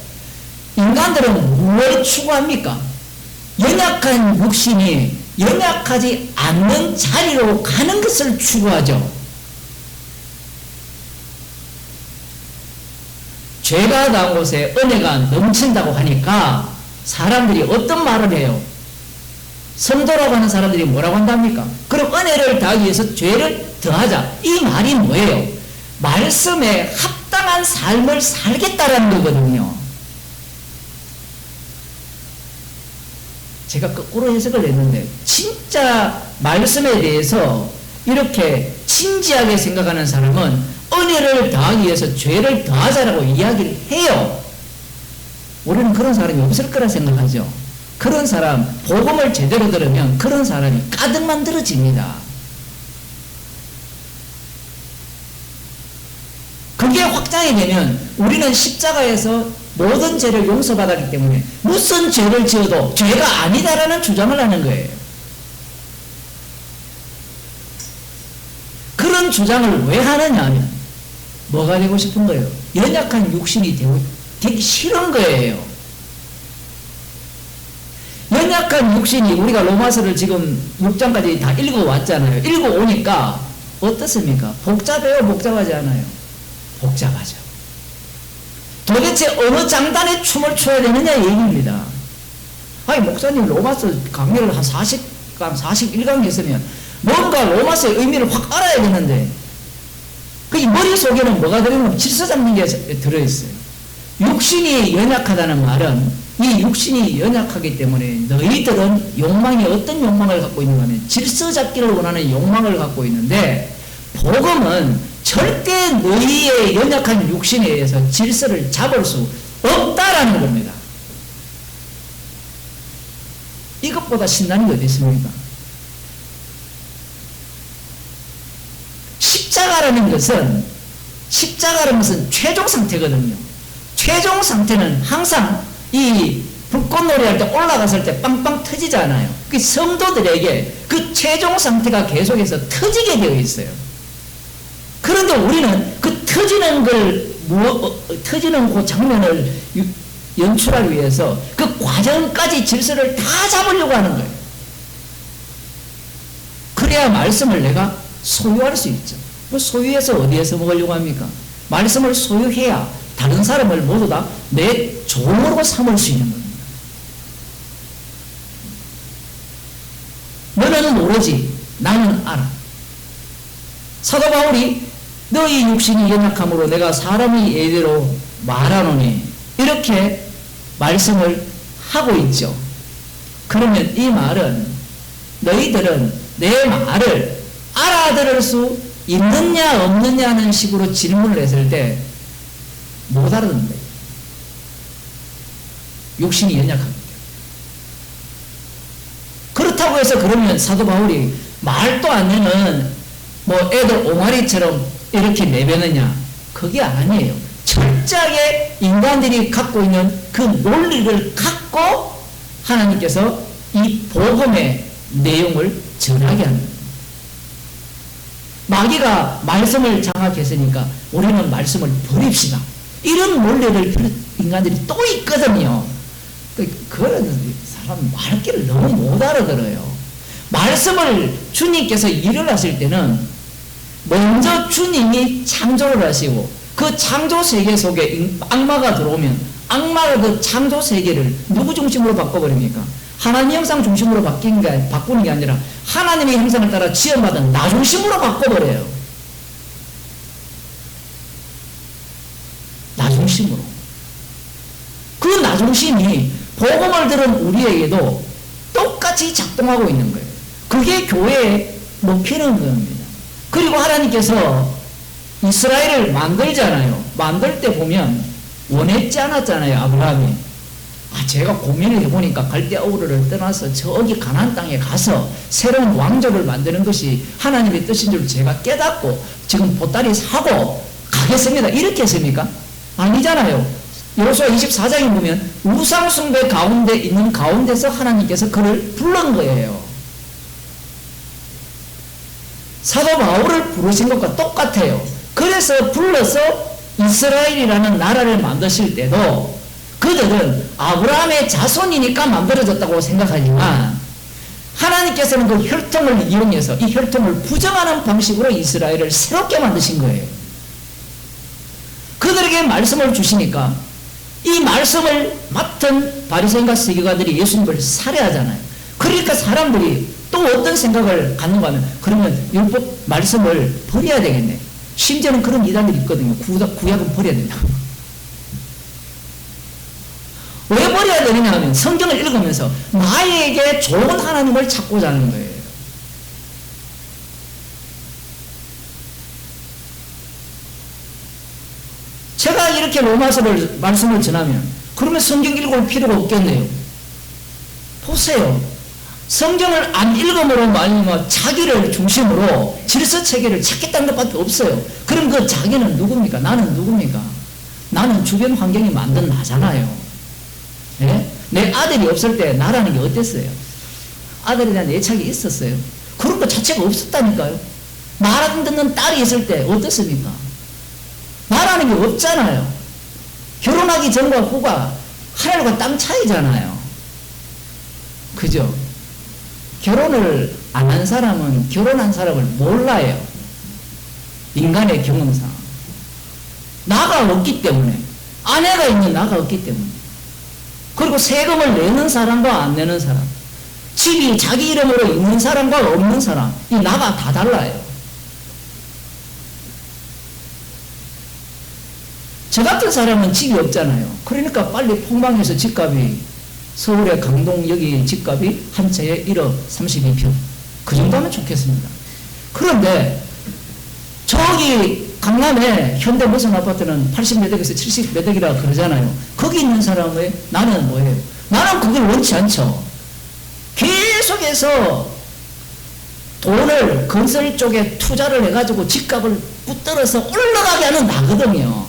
인간들은 무엇을 추구합니까? 연약한 육신이 연약하지 않는 자리로 가는 것을 추구하죠. 죄가 나온 곳에 은혜가 넘친다고 하니까 사람들이 어떤 말을 해요? 성도라고 하는 사람들이 뭐라고 한답니까? 그럼 은혜를 더하기 위해서 죄를 더하자. 이 말이 뭐예요? 말씀에 합당한 삶을 살겠다라는 거거든요. 제가 거꾸로 해석을 했는데 진짜 말씀에 대해서 이렇게 진지하게 생각하는 사람은 은혜를 더하기 위해서 죄를 더하자라고 이야기를 해요. 우리는 그런 사람이 없을 거라 생각하죠. 그런 사람, 복음을 제대로 들으면 그런 사람이 가득 만들어집니다. 그게 확장이 되면 우리는 십자가에서 모든 죄를 용서받았기 때문에 무슨 죄를 지어도 죄가 아니다라는 주장을 하는 거예요. 그런 주장을 왜 하느냐 하면 뭐가 되고 싶은 거예요? 연약한 육신이 되기 싫은 거예요. 연약한 육신이 우리가 로마서를 지금 6장까지 다 읽어왔잖아요. 읽어오니까 어떻습니까? 복잡해요? 복잡하지 않아요? 복잡하죠. 도대체 어느 장단에 춤을 춰야 되느냐 얘기입니다. 아니 목사님 로마서 강의를 한 40강 41강 했으면 뭔가 로마서의 의미를 확 알아야 되는데 그 머릿속에는 뭐가 들어있는 질서 잡는 게 들어있어요. 육신이 연약하다는 말은 이 육신이 연약하기 때문에 너희들은 욕망이 어떤 욕망을 갖고 있는가 하면 질서 잡기를 원하는 욕망을 갖고 있는데 복음은 절대 너희의 연약한 육신에 의해서 질서를 잡을 수 없다라는 겁니다. 이것보다 신나는 게 어디 있습니까? 십자가라는 것은 최종 상태거든요. 최종 상태는 항상 이 불꽃놀이 할 때 올라갔을 때 빵빵 터지잖아요. 그 성도들에게 그 최종 상태가 계속해서 터지게 되어 있어요. 그런데 우리는 그 터지는 걸 터지는 그 장면을 연출하기 위해서 그 과정까지 질서를 다 잡으려고 하는 거예요. 그래야 말씀을 내가 소유할 수 있죠. 소유해서 어디에서 먹으려고 합니까? 말씀을 소유해야 다른 사람을 모두 다 내 종으로 삼을 수 있는 겁니다. 너는 모르지, 나는 알아. 사도 바울이 너희 육신이 연약함으로 내가 사람이 예대로 말하노니 이렇게 말씀을 하고 있죠. 그러면 이 말은 너희들은 내 말을 알아들을 수 있느냐 없느냐는 식으로 질문을 했을 때 못 알아듣는다. 육신이 연약합니다. 그렇다고 해서 그러면 사도 바울이 말도 안 되는 뭐 애들 옹알이처럼 이렇게 내뱉느냐? 그게 아니에요. 철저하게 인간들이 갖고 있는 그 논리를 갖고 하나님께서 이 복음의 내용을 전하게 합니다. 마귀가 말씀을 장악했으니까 우리는 말씀을 버립시다. 이런 논리를 인간들이 또 있거든요. 그런 사람 말귀를 너무 못 알아들어요. 말씀을 주님께서 일을 하실 때는 먼저 주님이 창조를 하시고 그 창조 세계 속에 악마가 들어오면 악마가 그 창조 세계를 누구 중심으로 바꿔버립니까? 하나님 형상 중심으로 바꾸는 게 아니라 하나님의 형상을 따라 지어받은 나 중심으로 바꿔버려요. 나 중심으로. 그 나 중심이 복음을 들은 우리에게도 똑같이 작동하고 있는 거예요. 그게 교회에 먹히는 겁니다. 그리고 하나님께서 이스라엘을 만들잖아요. 만들 때 보면 원했지 않았잖아요. 아브라함이. 제가 고민을 해보니까 갈대아우르를 떠나서 저기 가나안 땅에 가서 새로운 왕족을 만드는 것이 하나님의 뜻인 줄 제가 깨닫고 지금 보따리 사고 가겠습니다. 이렇게 했습니까? 아니잖아요. 여호수아 24장에 보면 우상 숭배 가운데 있는 가운데서 하나님께서 그를 부른 거예요. 사도 바울을 부르신 것과 똑같아요. 그래서 불러서 이스라엘이라는 나라를 만드실 때도 그들은 아브라함의 자손이니까 만들어졌다고 생각하지만 하나님께서는 그 혈통을 이용해서 이 혈통을 부정하는 방식으로 이스라엘을 새롭게 만드신 거예요. 그들에게 말씀을 주시니까 이 말씀을 맡은 바리새인과 서기관들이 예수님을 살해하잖아요. 그러니까 사람들이 또 어떤 생각을 갖는가 하면 그러면 율법 말씀을 버려야 되겠네. 심지어는 그런 이단들이 있거든요. 구약은 버려야 된다고. 왜 버려야 되느냐 하면 성경을 읽으면서 나에게 좋은 하나님을 찾고자 하는 거예요. 제가 이렇게 로마서를 말씀을 전하면 그러면 성경 읽을 필요가 없겠네요. 보세요. 성경을 안 읽음으로 말미암아 자기를 중심으로 질서체계를 찾겠다는 것밖에 없어요. 그럼 그 자기는 누굽니까? 나는 누굽니까? 나는 주변 환경이 만든 나잖아요. 네? 내 아들이 없을 때 나라는 게 어땠어요? 아들에 대한 애착이 있었어요. 그런 것 자체가 없었다니까요. 말 안 듣는 딸이 있을 때 어떻습니까? 나라는 게 없잖아요. 결혼하기 전과 후가 하늘과 땅 차이잖아요. 그죠? 결혼을 안 한 사람은 결혼한 사람을 몰라요. 인간의 경험상. 나가 없기 때문에. 아내가 있는 나가 없기 때문에. 그리고 세금을 내는 사람과 안 내는 사람. 집이 자기 이름으로 있는 사람과 없는 사람. 이 나가 다 달라요. 저 같은 사람은 집이 없잖아요. 그러니까 빨리 폭망해서 집값이 서울의 강동 여기 집값이 한 채에 1억 32평. 그 정도면 좋겠습니다. 그런데 저기 강남에 현대 무슨 아파트는 80몇 억에서 70몇 억이라 그러잖아요. 거기 있는 사람의 나는 뭐예요? 나는 그걸 원치 않죠. 계속해서 돈을 건설 쪽에 투자를 해가지고 집값을 붙들어서 올라가게 하는 나거든요.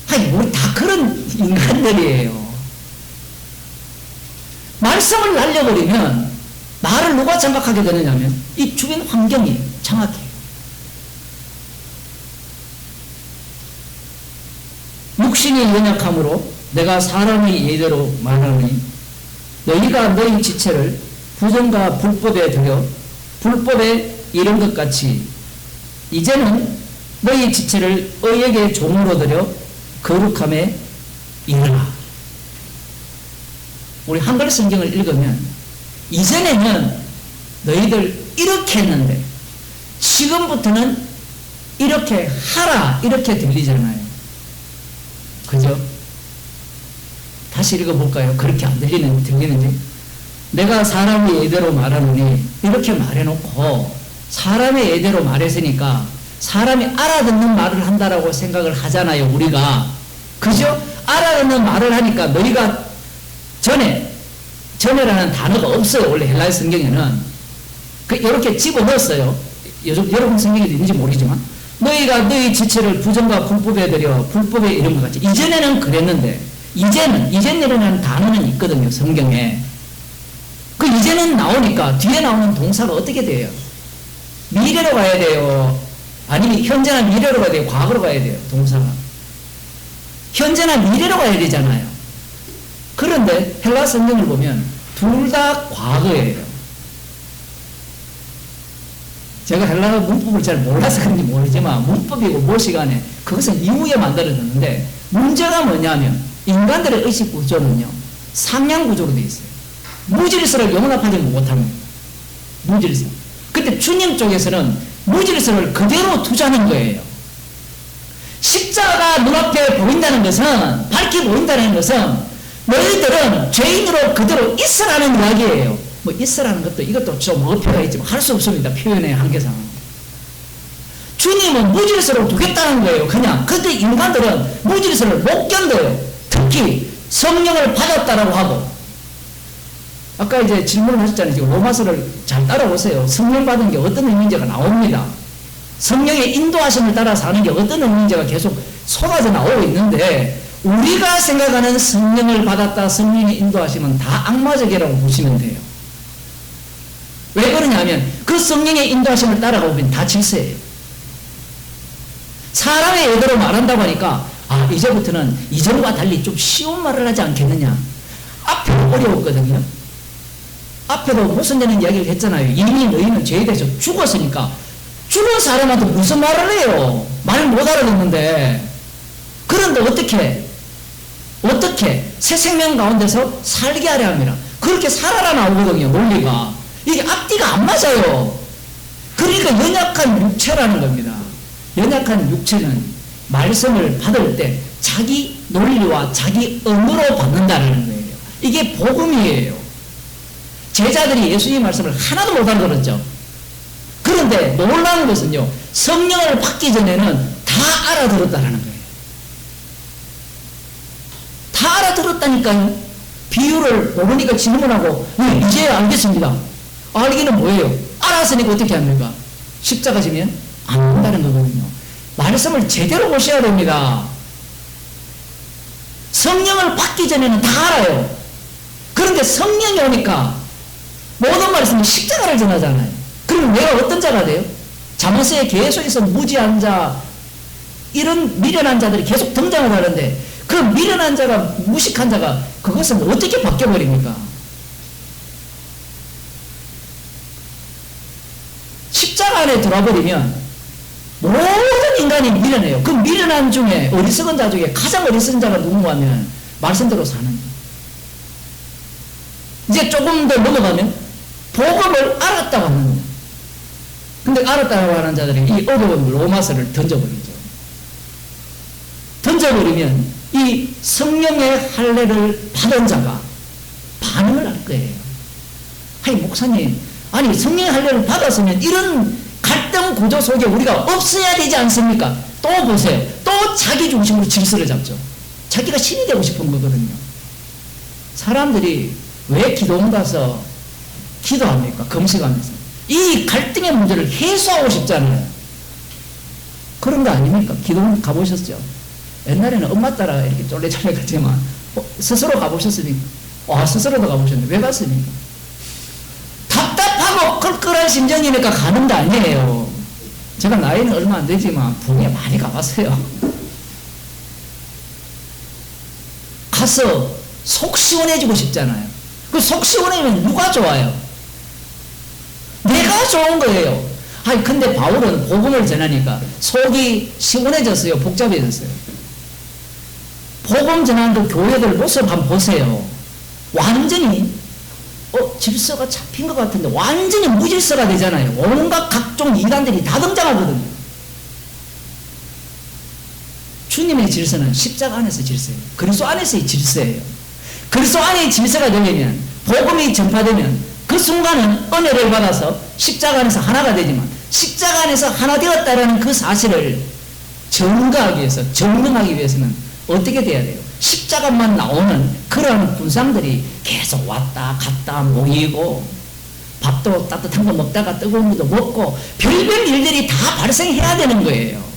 아니, 우리 다 그런 인간들이에요. 말씀을 날려버리면 나를 누가 장악하게 되느냐면 이 주변 환경이 장악해요. 육신이 연약함으로 내가 사람의 예대로 말하노니 너희가 너희 지체를 부정과 불법에 들여 불법에 이른 것 같이 이제는 너희 지체를 의에게 종으로 들여 거룩함에 이르라. 우리 한글 성경을 읽으면 이전에는 너희들 이렇게 했는데 지금부터는 이렇게 하라 이렇게 들리잖아요. 그죠? 다시 읽어볼까요? 그렇게 안 들리는지. 내가 사람의 예대로 말하노니 이렇게 말해놓고 사람의 예대로 말했으니까 사람이 알아듣는 말을 한다라고 생각을 하잖아요. 우리가. 그죠? 알아듣는 말을 하니까 너희가 전에라는 단어가 없어요. 원래 헬라어 성경에는. 이렇게 집어넣었어요. 여러분 성경에 있는지 모르지만 너희가 너희 지체를 부정과 불법에 들여 불법에 이른 것 같이. 이전에는 그랬는데 이전이라는 단어는 있거든요. 성경에. 그 이제는 나오니까 뒤에 나오는 동사가 어떻게 돼요? 미래로 가야 돼요? 아니면 현재나 미래로 가야 돼요? 과거로 가야 돼요? 동사가. 현재나 미래로 가야 되잖아요. 그런데 헬라 성경을 보면 둘 다 과거예요. 제가 헬라어 문법을 잘 몰라서 그런지 모르지만 문법이고 무엇이간에 그것은 이후에 만들어졌는데 문제가 뭐냐면 인간들의 의식 구조는요. 상향 구조로 되어 있어요. 무질서를 용납하지 못합니다. 무질서. 근데 주님 쪽에서는 무질서를 그대로 두자는 거예요. 십자가가 눈앞에 보인다는 것은 밝게 보인다는 것은 너희들은 죄인으로 그대로 있으라는 이야기예요. 뭐 있으라는 것도 이것도 좀 어폐가 있지만 할 수 없습니다. 표현의 한계상. 주님은 무질서로 두겠다는 거예요. 그냥. 근데 인간들은 무질서를 못 견뎌요. 특히 성령을 받았다라고 하고. 아까 이제 질문을 하셨잖아요. 지금 로마서를 잘 따라오세요. 성령 받은 게 어떤 의미인지가 나옵니다. 성령의 인도하심을 따라 사는 게 어떤 의미인지가 계속 쏟아져 나오고 있는데 우리가 생각하는 성령을 받았다, 성령의 인도하심은 다 악마적이라고 보시면 돼요. 왜 그러냐면 그 성령의 인도하심을 따라가보면 다 질서예요. 사람의 예대로 말한다고 하니까 이제부터는 이전과 달리 좀 쉬운 말을 하지 않겠느냐. 앞에도 어려웠거든요. 앞에도 무슨 되는 이야기를 했잖아요. 이미 너희는 죄에 대해서 죽었으니까 죽은 사람한테 무슨 말을 해요. 말 못 알아듣는데. 그런데 어떻게 새 생명 가운데서 살게 하려 합니다. 그렇게 살아라 나오거든요. 논리가. 이게 앞뒤가 안 맞아요. 그러니까 연약한 육체라는 겁니다. 연약한 육체는 말씀을 받을 때 자기 논리와 자기 언어로 받는다는 거예요. 이게 복음이에요. 제자들이 예수님의 말씀을 하나도 못 알아들었죠. 그런데 놀라운 것은요. 성령을 받기 전에는 다 알아들었다는 거예요. 다 알아들었다니까요. 비유를 모르니까 질문하고 이제 알겠습니다. 알기는 뭐예요? 알았으니까 어떻게 합니까? 십자가 지면 안 된다는 거거든요. 말씀을 제대로 보셔야 됩니다. 성령을 받기 전에는 다 알아요. 그런데 성령이 오니까 모든 말씀은 십자가를 전하잖아요. 그러면 내가 어떤 자가 돼요? 잠언서에 계속해서 무지한 자, 이런 미련한 자들이 계속 등장을 하는데 그 미련한 자가, 무식한 자가 그것은 어떻게 바뀌어버립니까? 십자가 안에 들어버리면 모든 인간이 미련해요. 그 미련한 중에 어리석은 자 중에 가장 어리석은 자가 누군가 하면 말씀대로 사는 거예요. 이제 조금 더 넘어가면 복음을 알았다고 하는 거예요. 근데 알았다고 하는 자들이 이 어려운 로마서를 던져버리죠. 던져버리면 이 성령의 할례를 받은 자가 반응을 할 거예요. 아니 목사님, 아니 성령의 할례를 받았으면 이런 갈등 구조 속에 우리가 없어야 되지 않습니까? 또 보세요. 또 자기 중심으로 질서를 잡죠. 자기가 신이 되고 싶은 거거든요. 사람들이 왜 기도원 가서 기도합니까? 금식하면서. 이 갈등의 문제를 해소하고 싶잖아요. 그런 거 아닙니까? 기도원 가보셨죠? 옛날에는 엄마 따라 이렇게 쫄래쫄래 갔지만 스스로 가보셨습니까? 스스로도 가보셨는데 왜 갔습니까? 답답하고 끌끌한 심정이니까 가는 거 아니에요. 제가 나이는 얼마 안 되지만 붕에 많이 가봤어요. 가서 속 시원해지고 싶잖아요. 그 속 시원해지면 누가 좋아요? 내가 좋은 거예요. 아니 근데 바울은 복음을 전하니까 속이 시원해졌어요? 복잡해졌어요? 복음 전하는 교회들 모습 한번 보세요. 완전히 질서가 잡힌 것 같은데 완전히 무질서가 되잖아요. 온갖 각종 이단들이 다 등장하거든요. 주님의 질서는 십자가 안에서 질서예요. 그리스도 안에서의 질서예요. 그리스도 안에 질서가 되려면 복음이 전파되면 그 순간은 은혜를 받아서 십자가 안에서 하나가 되지만 십자가 안에서 하나 되었다라는 그 사실을 증거하기 위해서 증명하기 위해서는 어떻게 돼야 돼요? 십자가만 나오는 그런 군상들이 계속 왔다 갔다 모이고 밥도 따뜻한 거 먹다가 뜨거운 것도 먹고 별별 일들이 다 발생해야 되는 거예요.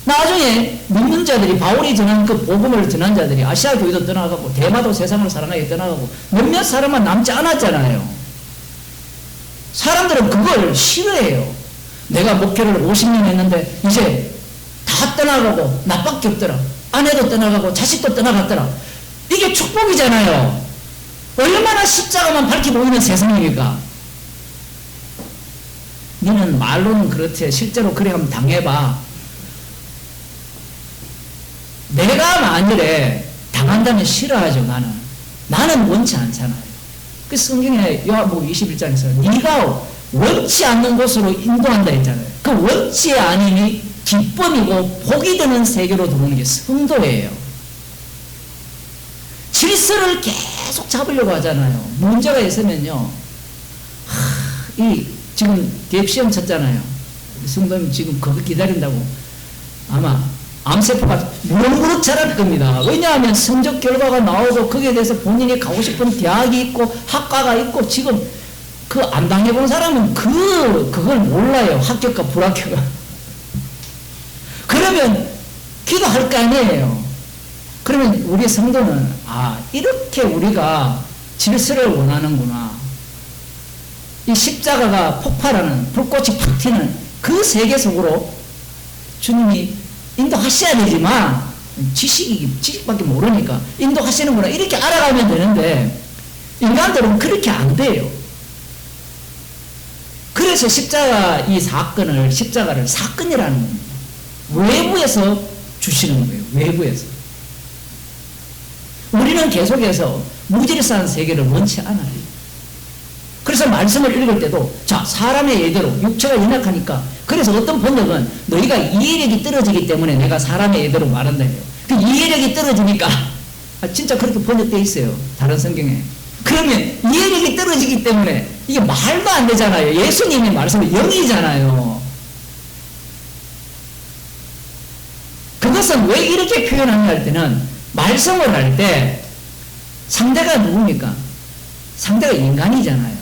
나중에 믿는 자들이 바울이 전한 그 복음을 전한 자들이 아시아 교회도 떠나가고 대마도 세상을 사랑하게 떠나가고 몇몇 사람만 남지 않았잖아요. 사람들은 그걸 싫어해요. 내가 목회를 50년 했는데 이제 다 떠나가고 나밖에 없더라. 아내도 떠나가고 자식도 떠나갔더라. 이게 축복이잖아요. 얼마나 십자가만 밝게 보이는 세상입니까? 너는 말로는 그렇대. 실제로 그래 한번 당해봐. 내가 만일에 당한다면 싫어하죠. 나는 원치 않잖아요. 그 성경에 요한복음 21장에서 네가 원치 않는 곳으로 인도한다 했잖아요. 그 원치 아니니 기쁨이고 복이 되는 세계로 들어오는 게 성도예요. 질서를 계속 잡으려고 하잖아요. 문제가 있으면요. 지금 대입시험 쳤잖아요. 성도님 지금 그거 기다린다고 아마 암세포가 무럭무럭 자랄 겁니다. 왜냐하면 성적 결과가 나오고 거기에 대해서 본인이 가고 싶은 대학이 있고 학과가 있고 지금 그 안 당해본 사람은 그걸 몰라요. 합격과 불합격가. 그러면 기도할 거 아니에요. 그러면 우리 성도는 이렇게 우리가 질서를 원하는구나. 이 십자가가 폭발하는 불꽃이 팍 튀는 그 세계 속으로 주님이 인도하셔야 되지만 지식밖에 모르니까 인도하시는구나 이렇게 알아가면 되는데 인간들은 그렇게 안 돼요. 그래서 십자가를 사건이라는 겁니다. 외부에서 주시는 거예요. 외부에서. 우리는 계속해서 무질서한 세계를 원치 않아요. 그래서 말씀을 읽을 때도 사람의 예대로 육체가 연약하니까 그래서 어떤 번역은 너희가 이해력이 떨어지기 때문에 내가 사람의 예대로 말한다 해요. 그 이해력이 떨어지니까 진짜 그렇게 번역되어 있어요. 다른 성경에. 그러면 이해력이 떨어지기 때문에 이게 말도 안 되잖아요. 예수님의 말씀은 영이잖아요. 그것은 왜 이렇게 표현하냐 할 때는 말씀을 할 때 상대가 누굽니까? 상대가 인간이잖아요.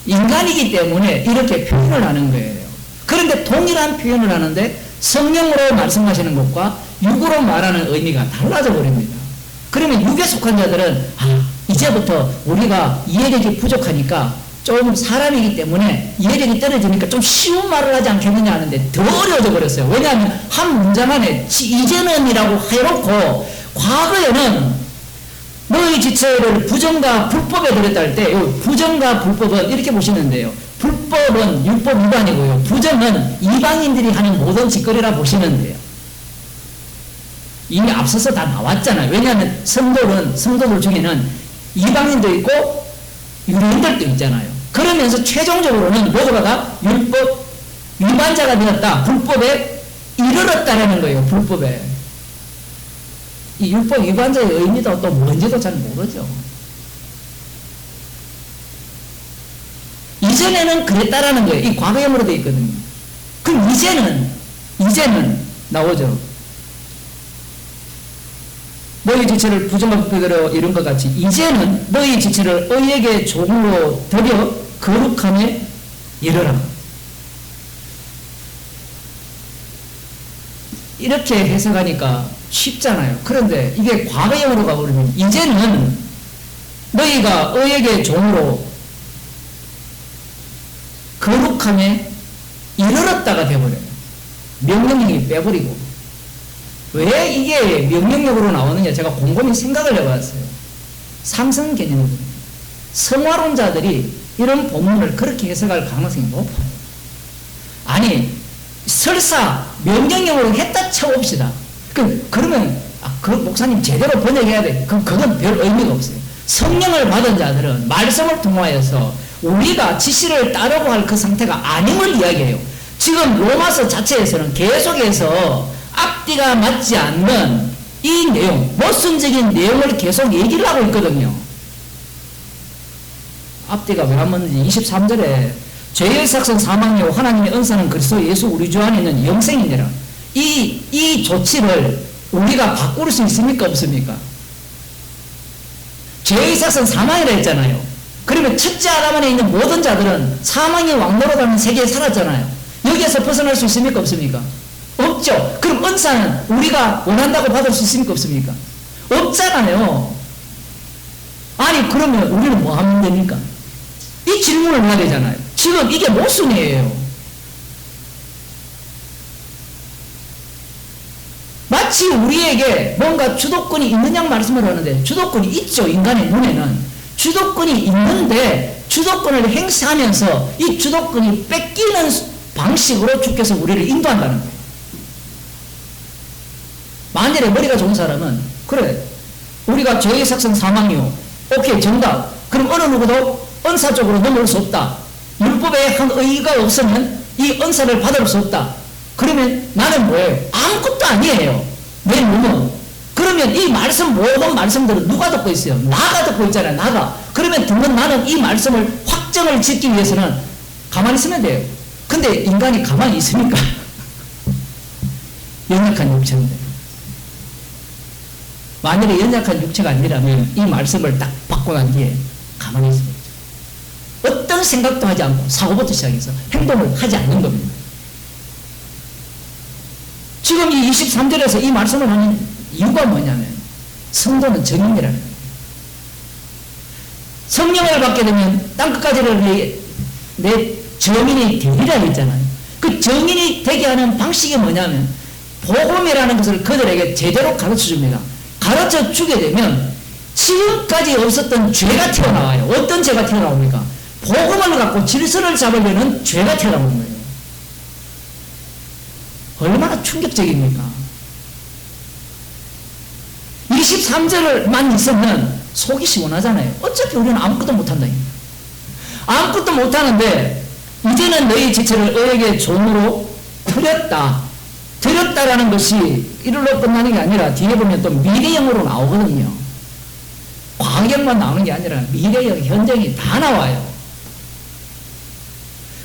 인간이기 때문에 이렇게 표현을 하는 거예요. 그런데 동일한 표현을 하는데 성령으로 말씀하시는 것과 육으로 말하는 의미가 달라져 버립니다. 그러면 육에 속한 자들은 이제부터 우리가 이해력이 부족하니까 좀 사람이기 때문에 이해력이 떨어지니까 좀 쉬운 말을 하지 않겠느냐 하는데 더 어려워져 버렸어요. 왜냐하면 한 문장 안에 이제는이라고 해놓고 과거에는 너희 지체를 부정과 불법에 들였다 할 때 부정과 불법은 이렇게 보시면 돼요. 불법은 율법 위반이고요. 부정은 이방인들이 하는 모든 짓거리라 보시면 돼요. 이미 앞서서 다 나왔잖아요. 왜냐하면 성도들 중에는 이방인도 있고 유대인들도 있잖아요. 그러면서 최종적으로는 모두가 율법 위반자가 되었다. 불법에 이르렀다라는 거예요. 불법에. 이 율법 위반자의 의미도 또 뭔지도 잘 모르죠. 이전에는 그랬다라는 거예요. 이 과거형으로 되어 있거든요. 그럼 이제는 나오죠. 너희 지체를 부정과 불법대로 이룬 것 같이 이제는 너희 지체를 의에게 종으로 들여 거룩함에 이르라. 이렇게 해석하니까 쉽잖아요. 그런데 이게 과거형으로 가버리면 이제는 너희가 의에게 종으로 거룩함에 이르렀다가 되어버려요. 명령이 빼버리고 왜 이게 명령력으로 나오느냐 제가 곰곰이 생각을 해봤어요. 상승 개념이거든요. 성화론자들이 이런 본문을 그렇게 해석할 가능성이 높아요. 아니 설사 명령력으로 했다 쳐봅시다. 그러면 그 목사님 제대로 번역해야 돼. 그건 별 의미가 없어요. 성령을 받은 자들은 말씀을 통하여서 우리가 지시를 따르고 할 그 상태가 아님을 이야기해요. 지금 로마서 자체에서는 계속해서 앞뒤가 맞지 않는 이 내용, 모순적인 내용을 계속 얘기를 하고 있거든요. 앞뒤가 왜 안 맞는지 23절에 죄의 삭선 사망이요 하나님의 은사는 그리스도 예수 우리 주 안에 있는 영생이니라. 이 조치를 우리가 바꿀 수 있습니까 없습니까? 죄의 삭선 사망이라 했잖아요. 그러면 첫째 아담 안에 있는 모든 자들은 사망의 왕노릇하는 세계에 살았잖아요. 여기에서 벗어날 수 있습니까 없습니까? 없죠. 그럼 은사는 우리가 원한다고 받을 수 있습니까 없습니까? 없잖아요. 아니 그러면 우리는 뭐 하면 됩니까? 이 질문을 해야 되잖아요. 지금 이게 모순이에요. 마치 우리에게 뭔가 주도권이 있느냐 말씀을 하는데 주도권이 있죠. 인간의 눈에는 주도권이 있는데 주도권을 행사하면서 이 주도권이 뺏기는 방식으로 주께서 우리를 인도한다는 거예요. 만일에 머리가 좋은 사람은 그래 우리가 죄의 삭선 사망이요 오케이 정답. 그럼 어느 누구도 은사 쪽으로 넘어올 수 없다. 율법에 한 의의가 없으면 이 은사를 받을 수 없다. 그러면 나는 뭐예요? 아무것도 아니에요. 내 몸은. 그러면 이 말씀 모든 말씀들은 누가 듣고 있어요? 나가 듣고 있잖아요. 나가. 그러면 듣는 나는 이 말씀을 확정을 짓기 위해서는 가만히 있으면 돼요. 근데 인간이 가만히 있습니까? 연약한 육체인데. 만일에 연약한 육체가 아니라면 이 말씀을 딱 받고 난 뒤에 가만히 있습니다. 어떤 생각도 하지 않고 사고부터 시작해서 행동을 하지 않는 겁니다. 지금 이 23절에서 이 말씀을 하는 이유가 뭐냐면 성도는 정인이라는 거예요. 성령을 받게 되면 땅끝까지를 내 정인이 되리라 했잖아요. 그 정인이 되게 하는 방식이 뭐냐면 복음이라는 것을 그들에게 제대로 가르쳐 줍니다. 가르쳐 주게 되면 지금까지 없었던 죄가 튀어나와요. 어떤 죄가 튀어나옵니까? 복음을 갖고 질서를 잡으려는 죄가 튀어나오는 거예요. 얼마나 충격적입니까? 23절만 있으면 속이 시원하잖아요. 어차피 우리는 아무것도 못한다. 아무것도 못하는데 이제는 너희 지체를 의에게 종으로 드렸다. 드렸다라는 것이 이를로 끝나는 게 아니라 뒤에 보면 또 미래형으로 나오거든요. 과거형만 나오는 게 아니라 미래형, 현재형이 다 나와요.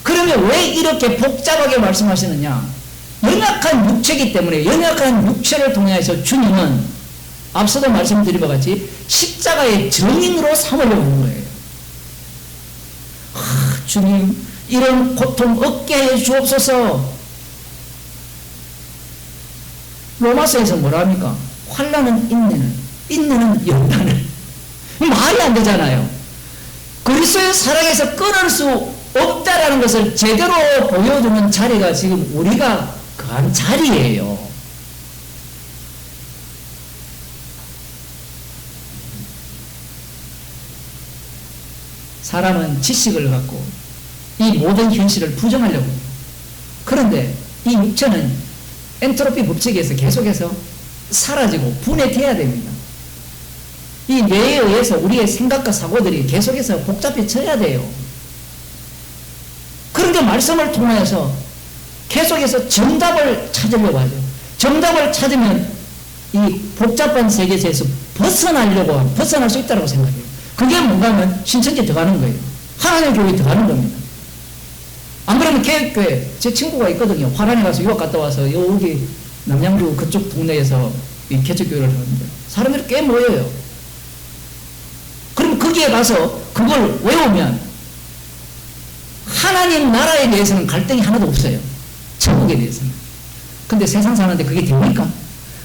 그러면 왜 이렇게 복잡하게 말씀하시느냐? 연약한 육체이기 때문에 연약한 육체를 통해서 주님은 앞서도 말씀드린 것 같이 십자가의 증인으로 삼으려고 하는 거예요. 주님 이런 고통 얻게 해 주옵소서. 로마서에서 뭐라 합니까? 환난은 인내는 연단을. 말이 안 되잖아요. 그리스도의 사랑에서 끊을 수 없다라는 것을 제대로 보여주는 자리가 지금 우리가 그한 자리예요. 사람은 지식을 갖고 이 모든 현실을 부정하려고 해요. 그런데 이 육체는 엔트로피 법칙에 의해서 계속해서 사라지고 분해돼야 됩니다. 이 뇌에 의해서 우리의 생각과 사고들이 계속해서 복잡해져야 돼요. 그런데 말씀을 통하여서 계속해서 정답을 찾으려고 하죠. 정답을 찾으면 이 복잡한 세계에서 벗어날 수 있다고 생각해요. 그게 뭔가 하면 신천지 들어가는 거예요. 하나님 교회 들어가는 겁니다. 안 그러면 개혁교회, 제 친구가 있거든요. 화란에 가서 유학 갔다 와서 여기 남양주 그쪽 동네에서 이 개척교회를 하는데 사람들이 꽤 모여요. 그럼 거기에 가서 그걸 외우면 하나님 나라에 대해서는 갈등이 하나도 없어요. 천국에 대해서는. 근데 세상 사는데 그게 됩니까?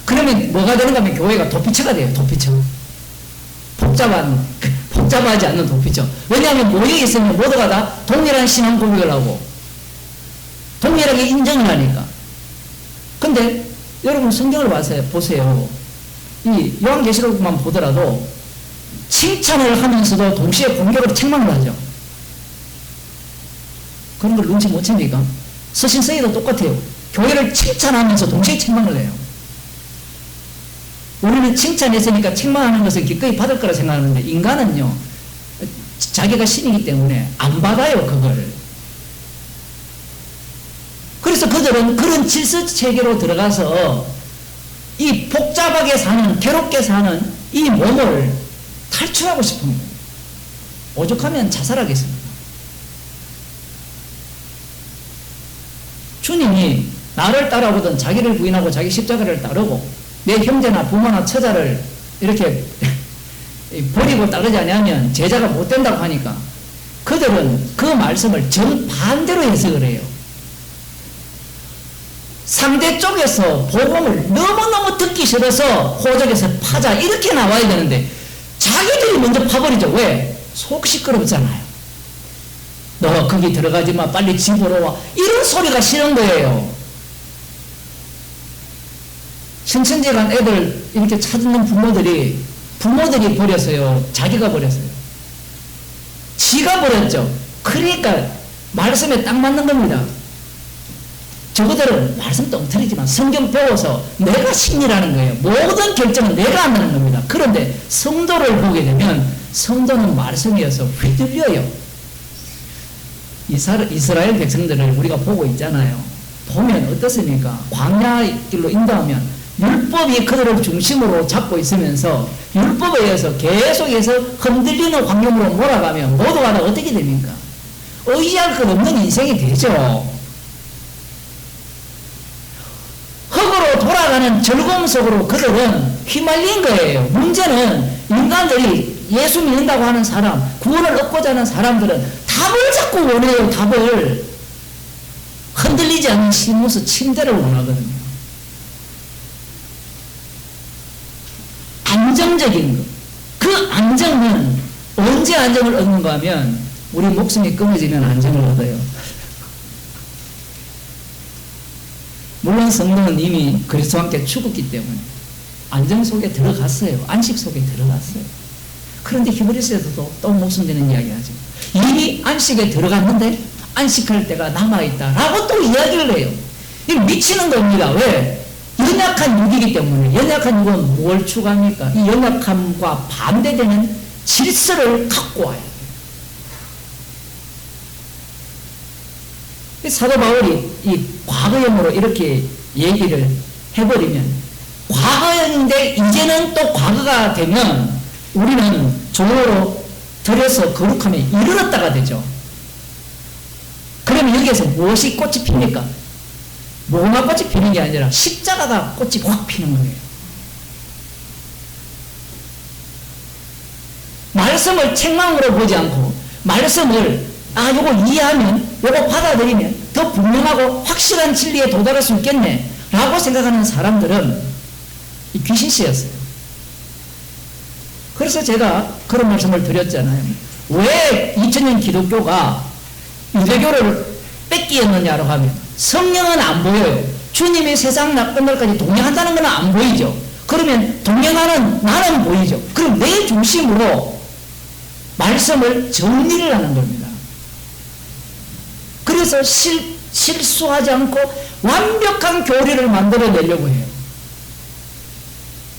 그러면 뭐가 되는가 하면 교회가 도피처가 돼요. 도피처. 복잡하지 않는 도피처. 왜냐하면 모여있으면 모두가 다 동일한 신앙 고백을 하고 동일하게 인정을 하니까. 근데 여러분 성경을 보세요. 이 요한계시록만 보더라도 칭찬을 하면서도 동시에 공격을 책망을 하죠. 그런 걸 눈치 못 챕니까? 서신서에도 똑같아요. 교회를 칭찬하면서 동시에 책망을 해요. 우리는 칭찬했으니까 책망하는 것을 기꺼이 받을 거라 생각하는데 인간은요, 자기가 신이기 때문에 안 받아요, 그걸. 그래서 그들은 그런 질서 체계로 들어가서 이 복잡하게 사는, 괴롭게 사는 이 몸을 탈출하고 싶은 거예요. 오죽하면 자살하겠습니다. 주님이 나를 따라오든 자기를 부인하고 자기 십자가를 따르고 내 형제나 부모나 처자를 이렇게 버리고 따르지 않으면 제자가 못 된다고 하니까 그들은 그 말씀을 정반대로 해석을 해요. 상대 쪽에서 복음을 너무너무 듣기 싫어서 호적에서 파자 이렇게 나와야 되는데 자기들이 먼저 파버리죠. 왜? 속 시끄럽잖아요. 너 거기 들어가지 마. 빨리 집으로 와. 이런 소리가 싫은 거예요. 신천지 간 애들 이렇게 찾는 부모들이 버렸어요. 자기가 버렸어요. 지가 버렸죠. 그러니까 말씀에 딱 맞는 겁니다. 저거들은 말씀 똥틀이지만 성경 배워서 내가 신이라는 거예요. 모든 결정은 내가 한다는 겁니다. 그런데 성도를 보게 되면 성도는 말씀이어서 휘둘려요. 이스라엘 백성들을 우리가 보고 있잖아요. 보면 어떻습니까? 광야 길로 인도하면 율법이 그들을 중심으로 잡고 있으면서 율법에 의해서 계속해서 흔들리는 환경으로 몰아가면 모두가 다 어떻게 됩니까? 의지할 것 없는 인생이 되죠. 흙으로 돌아가는 즐거움 속으로 그들은 휘말린 거예요. 문제는 인간들이 예수 믿는다고 하는 사람, 구원을 얻고자 하는 사람들은 답을 자꾸 원해요. 답을. 흔들리지 않는 시무스 침대를 원하거든요. 안정적인 것. 그 안정은 언제 안정을 얻는가 하면 우리 목숨이 끊어지면 안정을 얻어요. 물론 성도는 이미 그리스도와 함께 죽었기 때문에 안정 속에 들어갔어요. 안식 속에 들어갔어요. 그런데 히브리서에서도 또 목숨 되는 이야기 하죠. 이미 안식에 들어갔는데 안식할 때가 남아있다라고 또 이야기를 해요. 이 미치는 겁니다. 왜? 연약한 육이기 때문에. 연약한 육은 뭘 추구합니까? 이 연약함과 반대되는 질서를 갖고 와야 돼요. 사도 바울이 이 과거형으로 이렇게 얘기를 해버리면 과거형인데 이제는 또 과거가 되면 우리는 종으로 들여서 거룩함에 이르렀다가 되죠. 그러면 여기에서 무엇이 꽃이 핍니까? 무궁화 꽃이 피는 게 아니라 십자가가 꽃이 확 피는 거예요. 말씀을 책망으로 보지 않고 말씀을 요거 이해하면 요거 받아들이면 더 분명하고 확실한 진리에 도달할 수 있겠네 라고 생각하는 사람들은 이 귀신씨였어요. 그래서 제가 그런 말씀을 드렸잖아요. 왜 2000년 기독교가 유대교를 뺏기었느냐고 하면 성령은 안 보여요. 주님이 세상 끝날까지 동행한다는 건 안 보이죠. 그러면 동행하는 나는 보이죠. 그럼 내 중심으로 말씀을 정리를 하는 겁니다. 그래서 실수하지 않고 완벽한 교리를 만들어내려고 해요.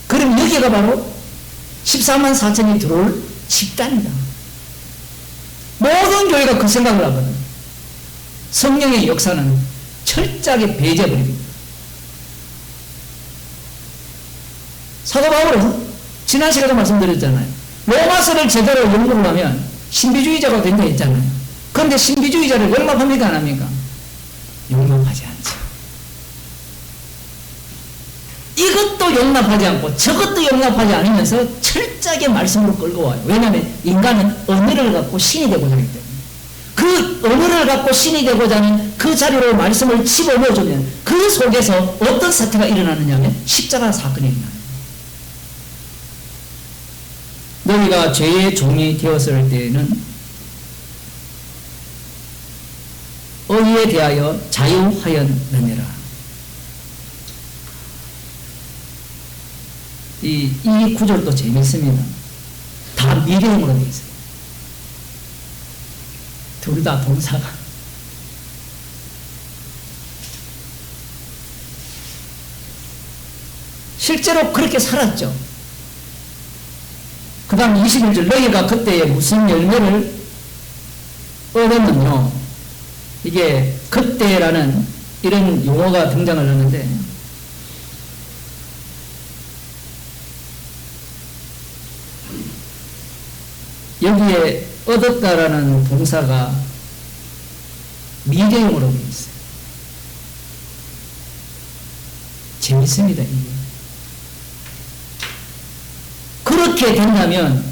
그럼 여기가 바로 14만 4천이 들어올 집단이다. 모든 교회가 그 생각을 하거든. 성령의 역사는 철저하게 배제해버립니다. 사도 바울은 지난 시간에 말씀드렸잖아요. 로마서를 제대로 연구를 하면 신비주의자가 된다 했잖아요. 그런데 신비주의자를 용납합니까 안 합니까? 용납하지 않죠. 이것도 용납하지 않고 저것도 용납하지 않으면서 철저하게 말씀으로 끌고 와요. 왜냐하면 인간은 언어를 갖고 신이 되고자 하기 때문에. 그 언어를 갖고 신이 되고자 하는 그 자리로 말씀을 집어넣어주면 그 속에서 어떤 사태가 일어나느냐 하면 십자가 사건이 일어나요. 너희가 죄의 종이 되었을 때에는 의에 대하여 자유하였느니라. 이 구절도 재밌습니다. 다 미래형으로 되어 있어요. 둘 다 동사가. 실제로 그렇게 살았죠. 그 다음 21절 너희가 그때에 무슨 열매를 얻었느냐. 이게 그때라는 이런 용어가 등장을 하는데 여기에 얻었다라는 동사가 미래형으로 되어 있어요. 재밌습니다, 이게. 그렇게 된다면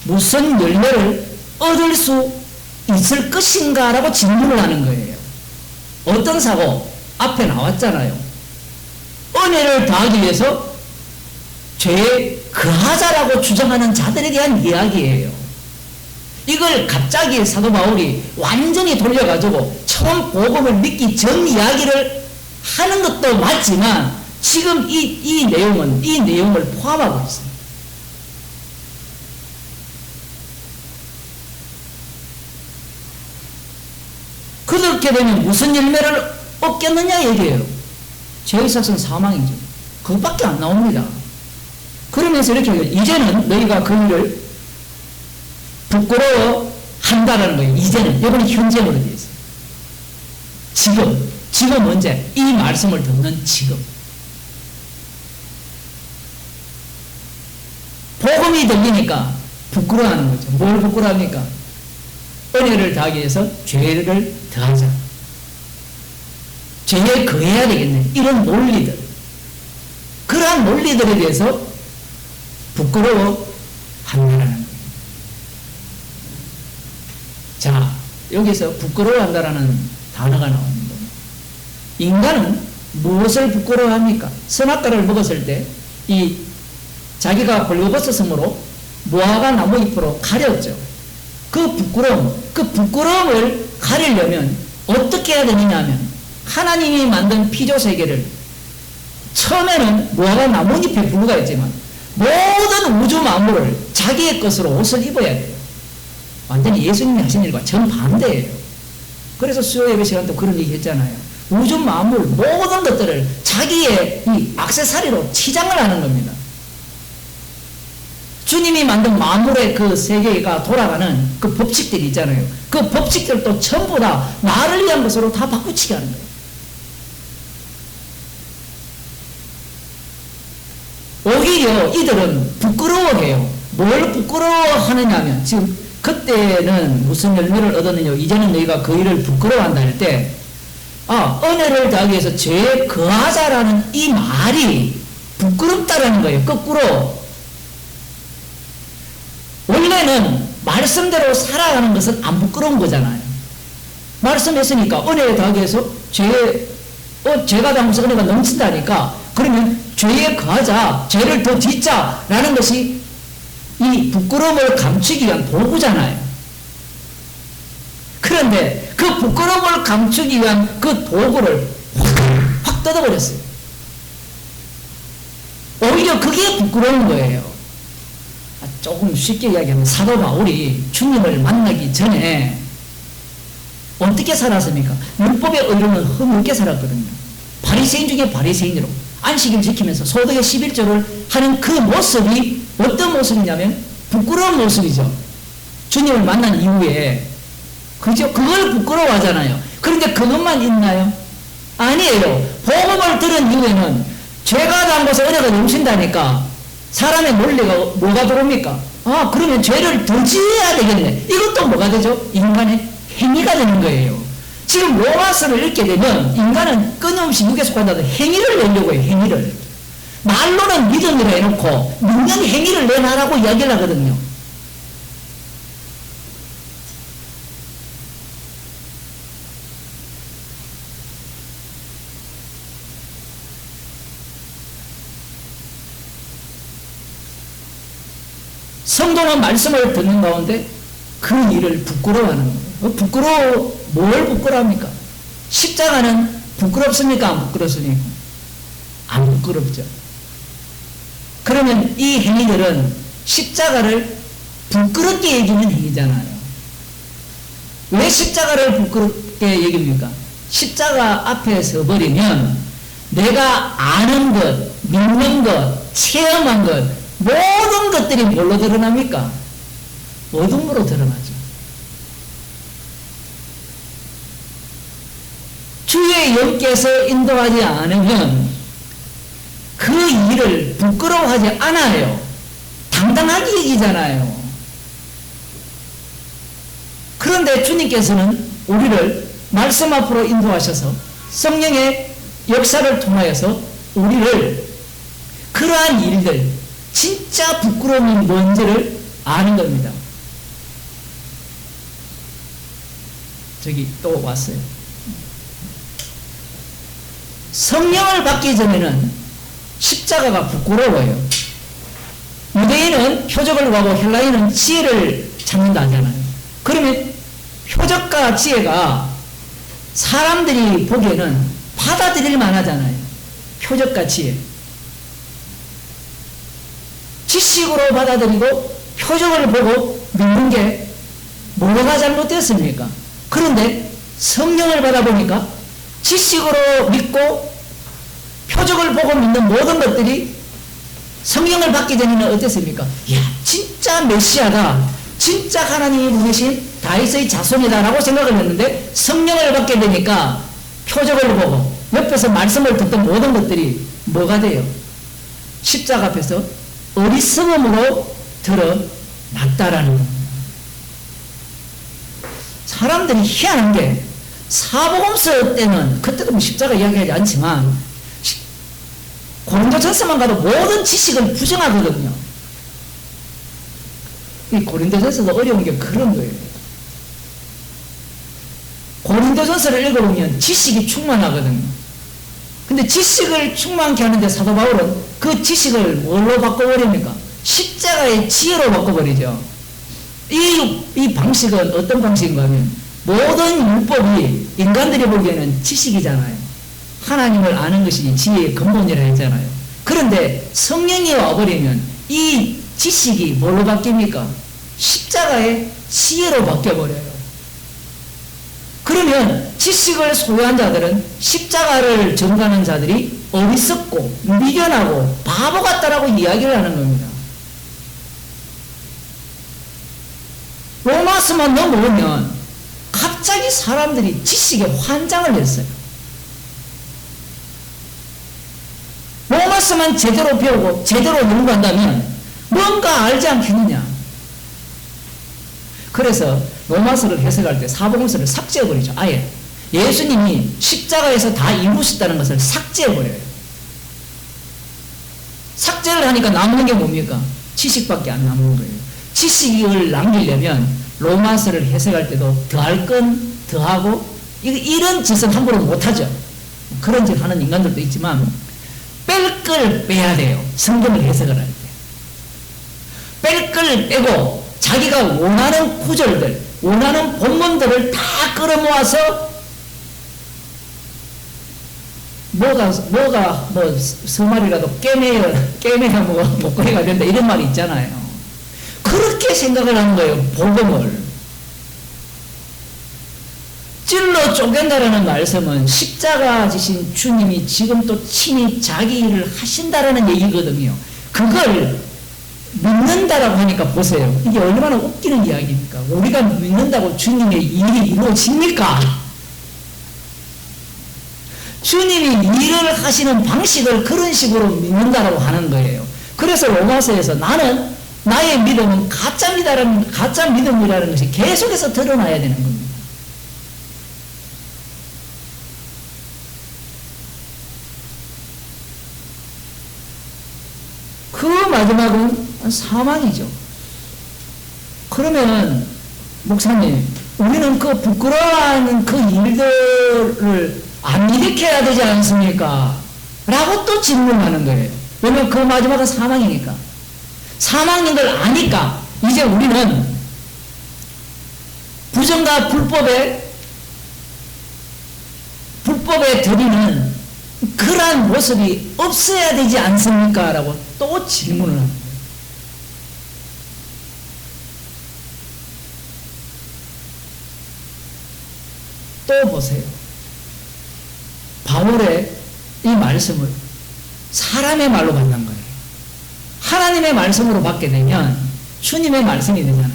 무슨 열매를 얻을 수 있을 것인가 라고 질문을 하는 거예요. 어떤 사고? 앞에 나왔잖아요. 은혜를 더하기 위해서 죄에 거하자라고 주장하는 자들에 대한 이야기예요. 이걸 갑자기 사도 바울이 완전히 돌려가지고 처음 복음을 믿기 전 이야기를 하는 것도 맞지만 지금 이 내용을 포함하고 있어요. 그렇게 되면 무슨 열매를 얻겠느냐 얘기해요. 죄의 삭은 사망이죠. 그것밖에 안 나옵니다. 그러면서 이렇게 이제는 너희가 그 일을 부끄러워 한다라는 거예요. 이제는. 이번에 현재으로 되어 있어요. 지금 언제? 이 말씀을 듣는 지금. 복음이 들리니까 부끄러워하는 거죠. 뭘 부끄러워합니까? 은혜를 더하기 위해서 죄를 더하자. 죄에 거해야 되겠네. 이런 논리들. 그러한 논리들에 대해서 부끄러워한다는 거예요. 자, 여기서 부끄러워한다라는 단어가 나옵니다. 인간은 무엇을 부끄러워합니까? 선악과를 먹었을 때 이 자기가 벌거벗었으므로 무화과 나무 잎으로 가렸죠. 그 부끄러움을 가리려면 어떻게 해야 되느냐 하면 하나님이 만든 피조세계를 처음에는 무화과 나뭇잎에 불과했지만 모든 우주 만물을 자기의 것으로 옷을 입어야 돼요. 완전히 예수님이 하신 일과 정반대예요. 그래서 수요 예배 시간도 그런 얘기 했잖아요. 우주 만물 모든 것들을 자기의 이 액세서리로 치장을 하는 겁니다. 주님이 만든 만물의 그 세계가 돌아가는 그 법칙들이 있잖아요. 그 법칙들도 전부 다 나를 위한 것으로 다 바꾸치게 하는 거예요. 오히려 이들은 부끄러워해요. 뭘 부끄러워하느냐 하면 지금 그때는 무슨 열매를 얻었느냐 이제는 너희가 그 일을 부끄러워한다 할 때 은혜를 더하기 위해서 죄에 거하자라는 이 말이 부끄럽다라는 거예요. 거꾸로 원래는 말씀대로 살아가는 것은 안 부끄러운 거잖아요. 말씀했으니까 은혜에 더하기 위해서 죄가 담아서 은혜가 넘친다니까 그러면 죄에 거하자, 죄를 더 짓자라는 것이 이 부끄러움을 감추기 위한 도구잖아요. 그런데 그 부끄러움을 감추기 위한 그 도구를 확 뜯어버렸어요. 오히려 그게 부끄러운 거예요. 조금 쉽게 이야기하면 사도 바울이 주님을 만나기 전에 어떻게 살았습니까? 율법의 의로는 허물게 살았거든요. 바리새인 중에 바리새인으로 안식일 지키면서 소득의 11조를 하는 그 모습이 어떤 모습이냐면 부끄러운 모습이죠. 주님을 만난 이후에 그죠? 그걸 부끄러워하잖아요. 그런데 그것만 있나요? 아니에요. 복음을 들은 이후에는 죄가 담궈서 은혜가 넘친다니까 사람의 논리가 뭐가 들어옵니까? 그러면 죄를 더 지어야 되겠네. 이것도 뭐가 되죠? 인간의 행위가 되는 거예요. 지금 로마서를 읽게 되면 인간은 끊임없이 육에 속한다도 행위를 내려고 해요. 행위를. 말로는 믿음이라 해놓고 믿는 행위를 내놔라고 이야기를 하거든요. 성도는 말씀을 듣는 가운데 그 일을 부끄러워하는 거예요. 뭘 부끄러워합니까? 십자가는 부끄럽습니까? 안 부끄럽습니까? 안 부끄럽죠. 그러면 이 행위들은 십자가를 부끄럽게 여기는 행위잖아요. 왜 십자가를 부끄럽게 여깁니까? 십자가 앞에 서버리면 내가 아는 것, 믿는 것, 체험한 것, 모든 것들이 뭘로 드러납니까? 어둠으로 드러나죠. 주의 영께서 인도하지 않으면 그 일을 부끄러워하지 않아요. 당당하게 여기잖아요. 그런데 주님께서는 우리를 말씀 앞으로 인도하셔서 성령의 역사를 통하여서 우리를 그러한 일들, 진짜 부끄러움이 뭔지를 아는 겁니다. 저기 또 왔어요. 성령을 받기 전에는 십자가가 부끄러워요. 유대인은 표적을 구하고 헬라인은 지혜를 찾는다 하잖아요. 그러면 표적과 지혜가 사람들이 보기에는 받아들일 만하잖아요. 표적과 지혜. 지식으로 받아들이고 표적을 보고 믿는 게 뭐가 잘못됐습니까? 그런데 성령을 받아보니까 지식으로 믿고 표적을 보고 믿는 모든 것들이 성령을 받기 전에는 어땠습니까? 야, 진짜 메시아다. 진짜 하나님이 보내신 다윗의 자손이다 라고 생각을 했는데 성령을 받게 되니까 표적을 보고 옆에서 말씀을 듣던 모든 것들이 뭐가 돼요? 십자가 앞에서 어리석음으로 드러났다라는 겁니다. 사람들이 희한한 게 사복음서 때는 그때도 뭐 십자가 이야기하지 않지만 고린도전서만 가도 모든 지식을 부정하거든요. 이 고린도전서도 어려운 게 그런 거예요. 고린도전서를 읽어보면 지식이 충만하거든요. 근데 지식을 충만케 하는데 사도 바울은 그 지식을 뭘로 바꿔버립니까? 십자가의 지혜로 바꿔버리죠. 이 방식은 어떤 방식인가 하면 모든 율법이 인간들이 보기에는 지식이잖아요. 하나님을 아는 것이 지혜의 근본이라 했잖아요. 그런데 성령이 와버리면 이 지식이 뭘로 바뀝니까? 십자가의 지혜로 바뀌어버려요. 그러면 지식을 소유한 자들은 십자가를 전가하는 자들이 어리석고 미련하고 바보 같다라고 이야기를 하는 겁니다. 로마서만 넘어오면 갑자기 사람들이 지식에 환장을 했어요. 로마서만 제대로 배우고 제대로 연구한다면 뭔가 알지 않겠느냐. 그래서 로마서를 해석할 때 사복음서를 삭제해버리죠. 아예 예수님이 십자가에서 다 이루셨다는 것을 삭제해버려요. 삭제를 하니까 남는 게 뭡니까? 지식밖에 안 남는 거예요. 지식을 남기려면 로마서를 해석할 때도 더할 건 더하고 이런 짓은 함부로 못하죠. 그런 짓 하는 인간들도 있지만 뺄 걸 빼야 돼요. 성경을 해석을 할 때. 뺄 걸 빼고 자기가 원하는 구절들, 원하는 본문들을 다 끌어모아서 뭐가 뭐 서말이라도 깨매야 뭐 목걸이가 된다 이런 말이 있잖아요. 그렇게 생각을 하는 거예요. 복음을 찔러 쪼갠다라는 말씀은 십자가 지신 주님이 지금 또 친히 자기 일을 하신다라는 얘기거든요. 그걸 믿는다라고 하니까 보세요. 이게 얼마나 웃기는 이야기입니까? 우리가 믿는다고 주님의 일이 이루어집니까? 주님이 일을 하시는 방식을 그런 식으로 믿는다라고 하는 거예요. 그래서 로마서에서 나는 나의 믿음은 가짜 믿음이라는 것이 계속해서 드러나야 되는 겁니다. 그 마지막은 사망이죠. 그러면 목사님, 우리는 그 부끄러워하는 그 일들을 안 일으켜야 되지 않습니까? 라고 또 질문하는 거예요. 왜냐면 그 마지막은 사망이니까. 사망인 걸 아니까 이제 우리는 부정과 불법에 드리는 그러한 모습이 없어야 되지 않습니까? 라고 또 질문을 합니다. 또 보세요. 바울의 이 말씀을 사람의 말로 받는 거예요. 하나님의 말씀으로 받게 되면 주님의 말씀이 되잖아요.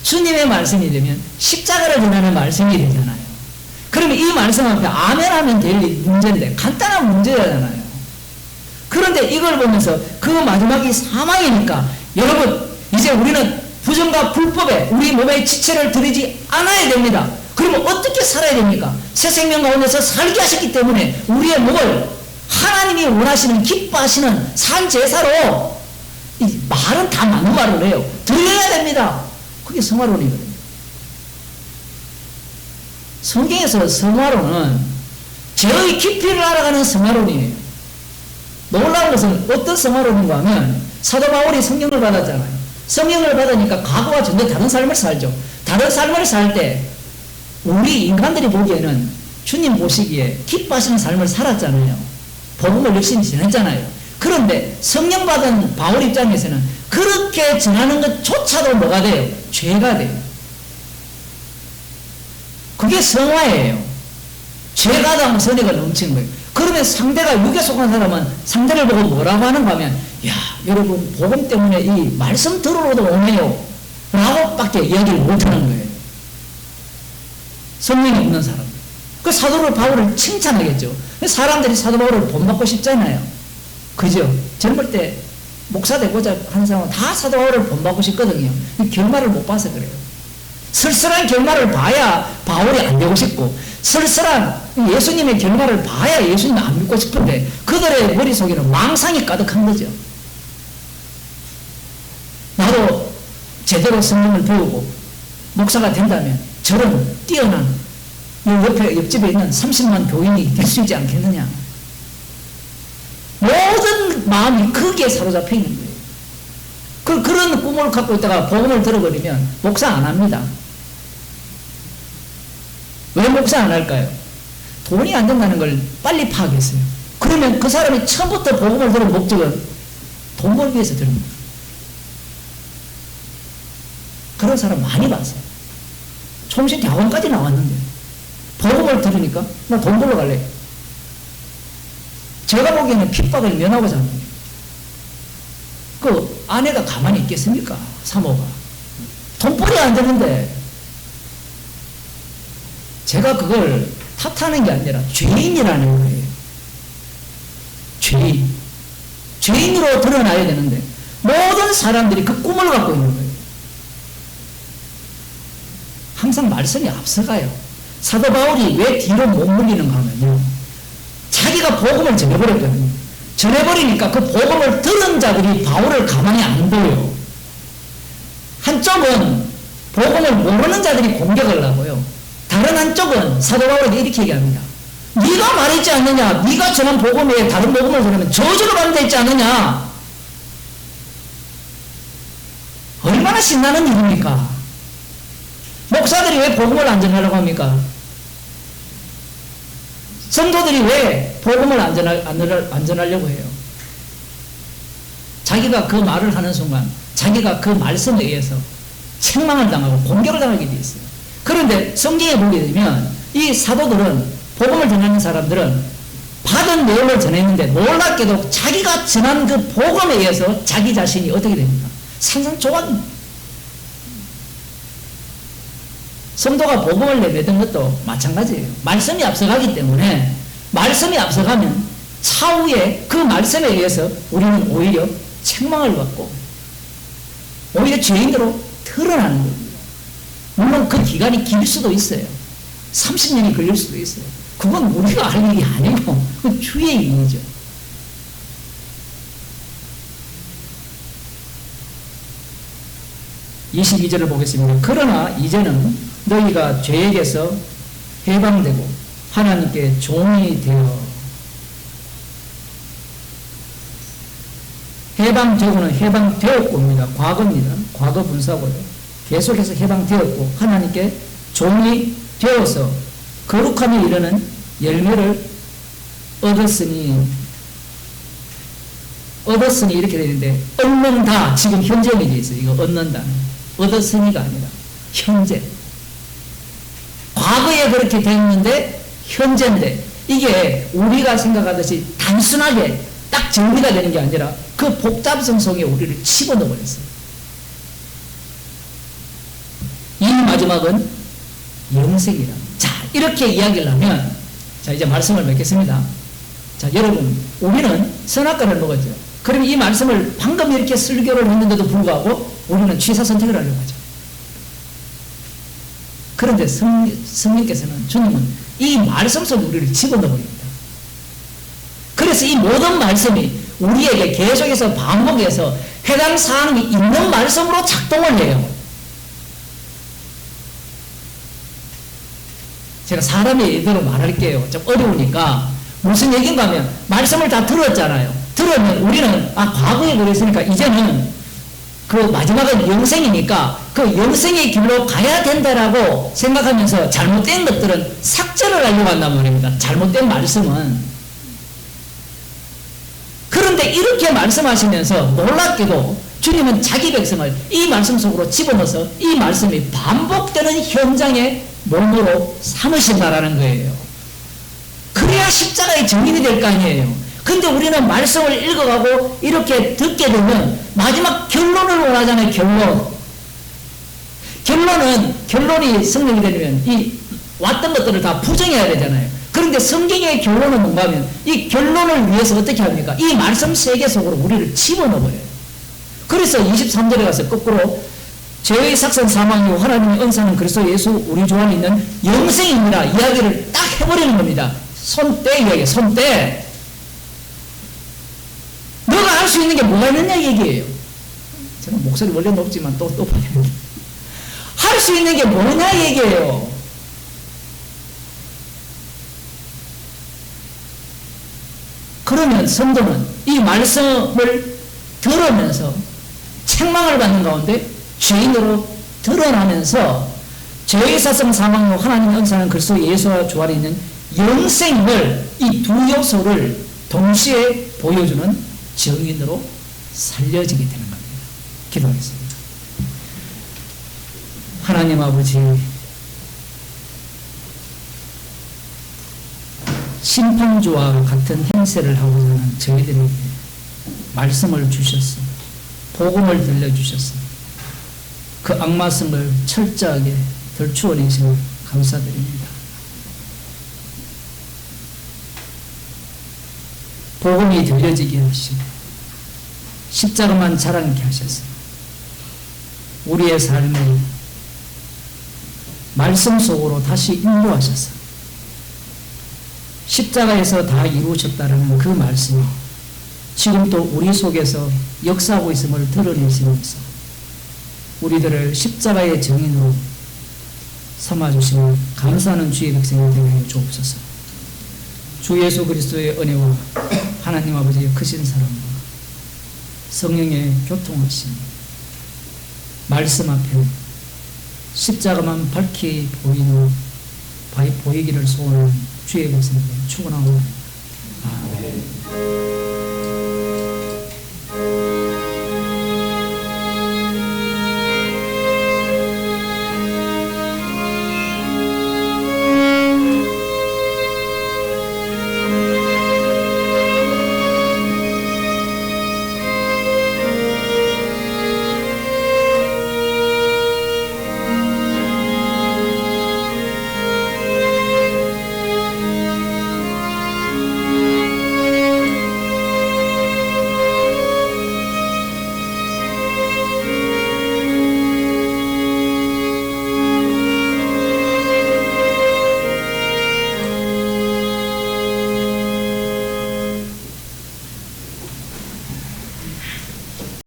주님의 말씀이 되면 십자가를 전하는 말씀이 되잖아요. 그러면 이 말씀 앞에 아멘 하면 될 문제인데 간단한 문제잖아요. 그런데 이걸 보면서 그 마지막이 사망이니까 여러분 이제 우리는 부정과 불법에 우리 몸의 지체를 드리지 않아야 됩니다. 그러면 어떻게 살아야 됩니까? 새 생명 가운데서 살게 하셨기 때문에 우리의 몸을 하나님이 원하시는 기뻐하시는 산 제사로 이 말은 다 맞는 말을 해요. 드려야 됩니다. 그게 성화론이거든요. 성경에서 성화론은 죄의 깊이를 알아가는 성화론이에요. 놀라운 것은 어떤 성화론인가 하면 사도 바울이 성령을 받았잖아요. 성령을 받으니까 과거와 전혀 다른 삶을 살죠. 다른 삶을 살 때 우리 인간들이 보기에는 주님 보시기에 기뻐하시는 삶을 살았잖아요. 복음을 열심히 전했잖아요. 그런데 성령 받은 바울 입장에서는 그렇게 전하는 것조차도 뭐가 돼요? 죄가 돼요. 그게 성화예요. 죄가 당 선의가 넘치는 거예요. 그러면 상대가 육에 속한 사람은 상대를 보고 뭐라고 하는가 하면 야 여러분 복음 때문에 이 말씀 들으러도 오네요 라고 밖에 이야기를 못하는 거예요. 성령이 없는 사람. 그 사도 바울을 칭찬하겠죠. 사람들이 사도 바울을 본받고 싶잖아요. 그죠? 젊을 때 목사 되고자 하는 사람은 다 사도 바울을 본받고 싶거든요. 결말을 못 봐서 그래요. 쓸쓸한 결말을 봐야 바울이 안 되고 싶고 쓸쓸한 예수님의 결말을 봐야 예수님을 안 믿고 싶은데 그들의 머릿속에는 망상이 가득한 거죠. 나도 제대로 성령을 배우고 목사가 된다면 저런 뛰어난 옆집에 있는 30만 교인이 될 수 있지 않겠느냐. 모든 마음이 크게 사로잡혀 있는 거예요. 그런 꿈을 갖고 있다가 복음을 들어버리면 목사 안 합니다. 왜 목사 안 할까요? 돈이 안 된다는 걸 빨리 파악했어요. 그러면 그 사람이 처음부터 복음을 들은 목적은 돈 벌기 위해서 들은 거예요. 그런 사람 많이 봤어요. 총신 대학원까지 나왔는데 복음을 들으니까 나 돈 벌러 갈래. 제가 보기에는 핍박을 면하고자 합니다. 그 아내가 가만히 있겠습니까? 사모가. 돈벌이 안 되는데 제가 그걸 탓하는 게 아니라 죄인이라는 거예요. 죄인. 죄인으로 드러나야 되는데 모든 사람들이 그 꿈을 갖고 있는 거예요. 항상 말씀이 앞서가요. 사도 바울이 왜 뒤로 못 물리는가 하면요. 자기가 복음을 전해버렸거든요. 전해버리니까 그 복음을 들은 자들이 바울을 가만히 안 둬요. 한쪽은 복음을 모르는 자들이 공격을 하고요. 다른 한쪽은 사도 바울에게 이렇게 얘기합니다. 네가 말했지 않느냐. 네가 전한 복음에 다른 복음을 전하면 저주를 받는다 했지 않느냐. 얼마나 신나는 일입니까? 목사들이 왜 복음을 안 전하려고 합니까? 성도들이 왜 복음을 안 전하려고 해요? 자기가 그 말을 하는 순간 자기가 그 말씀에 의해서 책망을 당하고 공격을 당하게 돼 있어요. 그런데 성경에 보게 되면 이 사도들은 복음을 전하는 사람들은 받은 내용을 전했는데 놀랍게도 자기가 전한 그 복음에 의해서 자기 자신이 어떻게 됩니까? 산산조각입니다. 성도가 복음을 내뱉은 것도 마찬가지예요. 말씀이 앞서가기 때문에 말씀이 앞서가면 차후에 그 말씀에 의해서 우리는 오히려 책망을 받고 오히려 죄인으로 드러나는 겁니다. 물론 그 기간이 길 수도 있어요. 30년이 걸릴 수도 있어요. 그건 우리가 할 일이 아니고 그건 주의 일이죠. (22절을) 보겠습니다. 그러나 이제는 너희가 죄에게서 해방되고 하나님께 종이 되어 해방되고는 해방되었고입니다. 과거입니다. 과거 분사고요. 계속해서 해방되었고 하나님께 종이 되어서 거룩함에 이르는 열매를 얻었으니 이렇게 되는데 얻는다 지금 현재형이 돼 있어요. 이거 얻는다. 얻었으니가 아니라 현재. 과거에 그렇게 됐는데 현재인데 이게 우리가 생각하듯이 단순하게 딱 정리가 되는 게 아니라 그 복잡성 속에 우리를 집어넣어 버렸어요. 이 마지막은 영생이라. 자, 이렇게 이야기를 하면 자, 이제 말씀을 맺겠습니다. 자, 여러분, 우리는 선악과를 먹었죠. 그럼 이 말씀을 방금 이렇게 설교를 했는데도 불구하고 우리는 취사 선택을 하려고 하죠. 그런데 성령께서는, 주님은 이 말씀 속에 우리를 집어넣어 버립니다. 그래서 이 모든 말씀이 우리에게 계속해서 반복해서 해당 사항이 있는 말씀으로 작동을 해요. 제가 사람의 예대로 말할게요. 좀 어려우니까. 무슨 얘기인가 하면, 말씀을 다 들었잖아요. 들으면 우리는, 과거에 그랬으니까 이제는 그 마지막은 영생이니까 그 영생의 길로 가야 된다라고 생각하면서 잘못된 것들은 삭제를 하려고 한단 말입니다. 잘못된 말씀은. 그런데 이렇게 말씀하시면서 놀랍게도 주님은 자기 백성을 이 말씀 속으로 집어넣어서 이 말씀이 반복되는 현장에 몸으로 삼으신다라는 거예요. 그래야 십자가의 증인이 될 거 아니에요. 근데 우리는 말씀을 읽어가고 이렇게 듣게 되면 마지막 결론을 원하잖아요. 결론이 성령이 되면 이 왔던 것들을 다 부정해야 되잖아요. 그런데 성경의 결론은 뭔가 하면 이 결론을 위해서 어떻게 합니까? 이 말씀 세계 속으로 우리를 집어넣어버려요. 그래서 23절에 가서 거꾸로 죄의 삭선 사망 이후 하나님의 은사는 그리스도 예수 우리 주 안에 있는 영생입니다. 이야기를 딱 해버리는 겁니다. 손떼 이야기, 손떼. 너가 할 수 있는 게 뭐가 있느냐 얘기예요. 제가 목소리 원래 높지만 또 할 수 있는 게 뭐냐 얘기예요. 그러면 성도는 이 말씀을 들으면서 책망을 받는 가운데 죄인으로 드러나면서 죄의 사성 사망 후 하나님의 은사는 그리스도 예수와 주 안에 있는 영생을 이 두 요소를 동시에 보여주는 증인으로 살려지게 되는 겁니다. 기도하겠습니다. 하나님 아버지, 심판주와 같은 행세를 하고자 하는 저희들에게 말씀을 주셨어. 복음을 들려주셨어. 그 악마성을 철저하게 덜추어내시고 감사드립니다. 복음이 들려지게 하시고 십자가만 자랑케 하셔서 우리의 삶을 말씀 속으로 다시 인도하셔서 십자가에서 다 이루어졌다는 그 말씀이 지금 또 우리 속에서 역사하고 있음을 드러내시면서 우리들을 십자가의 증인으로 삼아주시면 감사하는 주의 백성이 되게 하여 주옵소서. 주 예수 그리스도의 은혜와 하나님 아버지의 크신 사랑과 성령의 교통하심, 말씀 앞에 십자가만 밝히 보이기를 소원하는 주의 백성들 축원하고 아멘.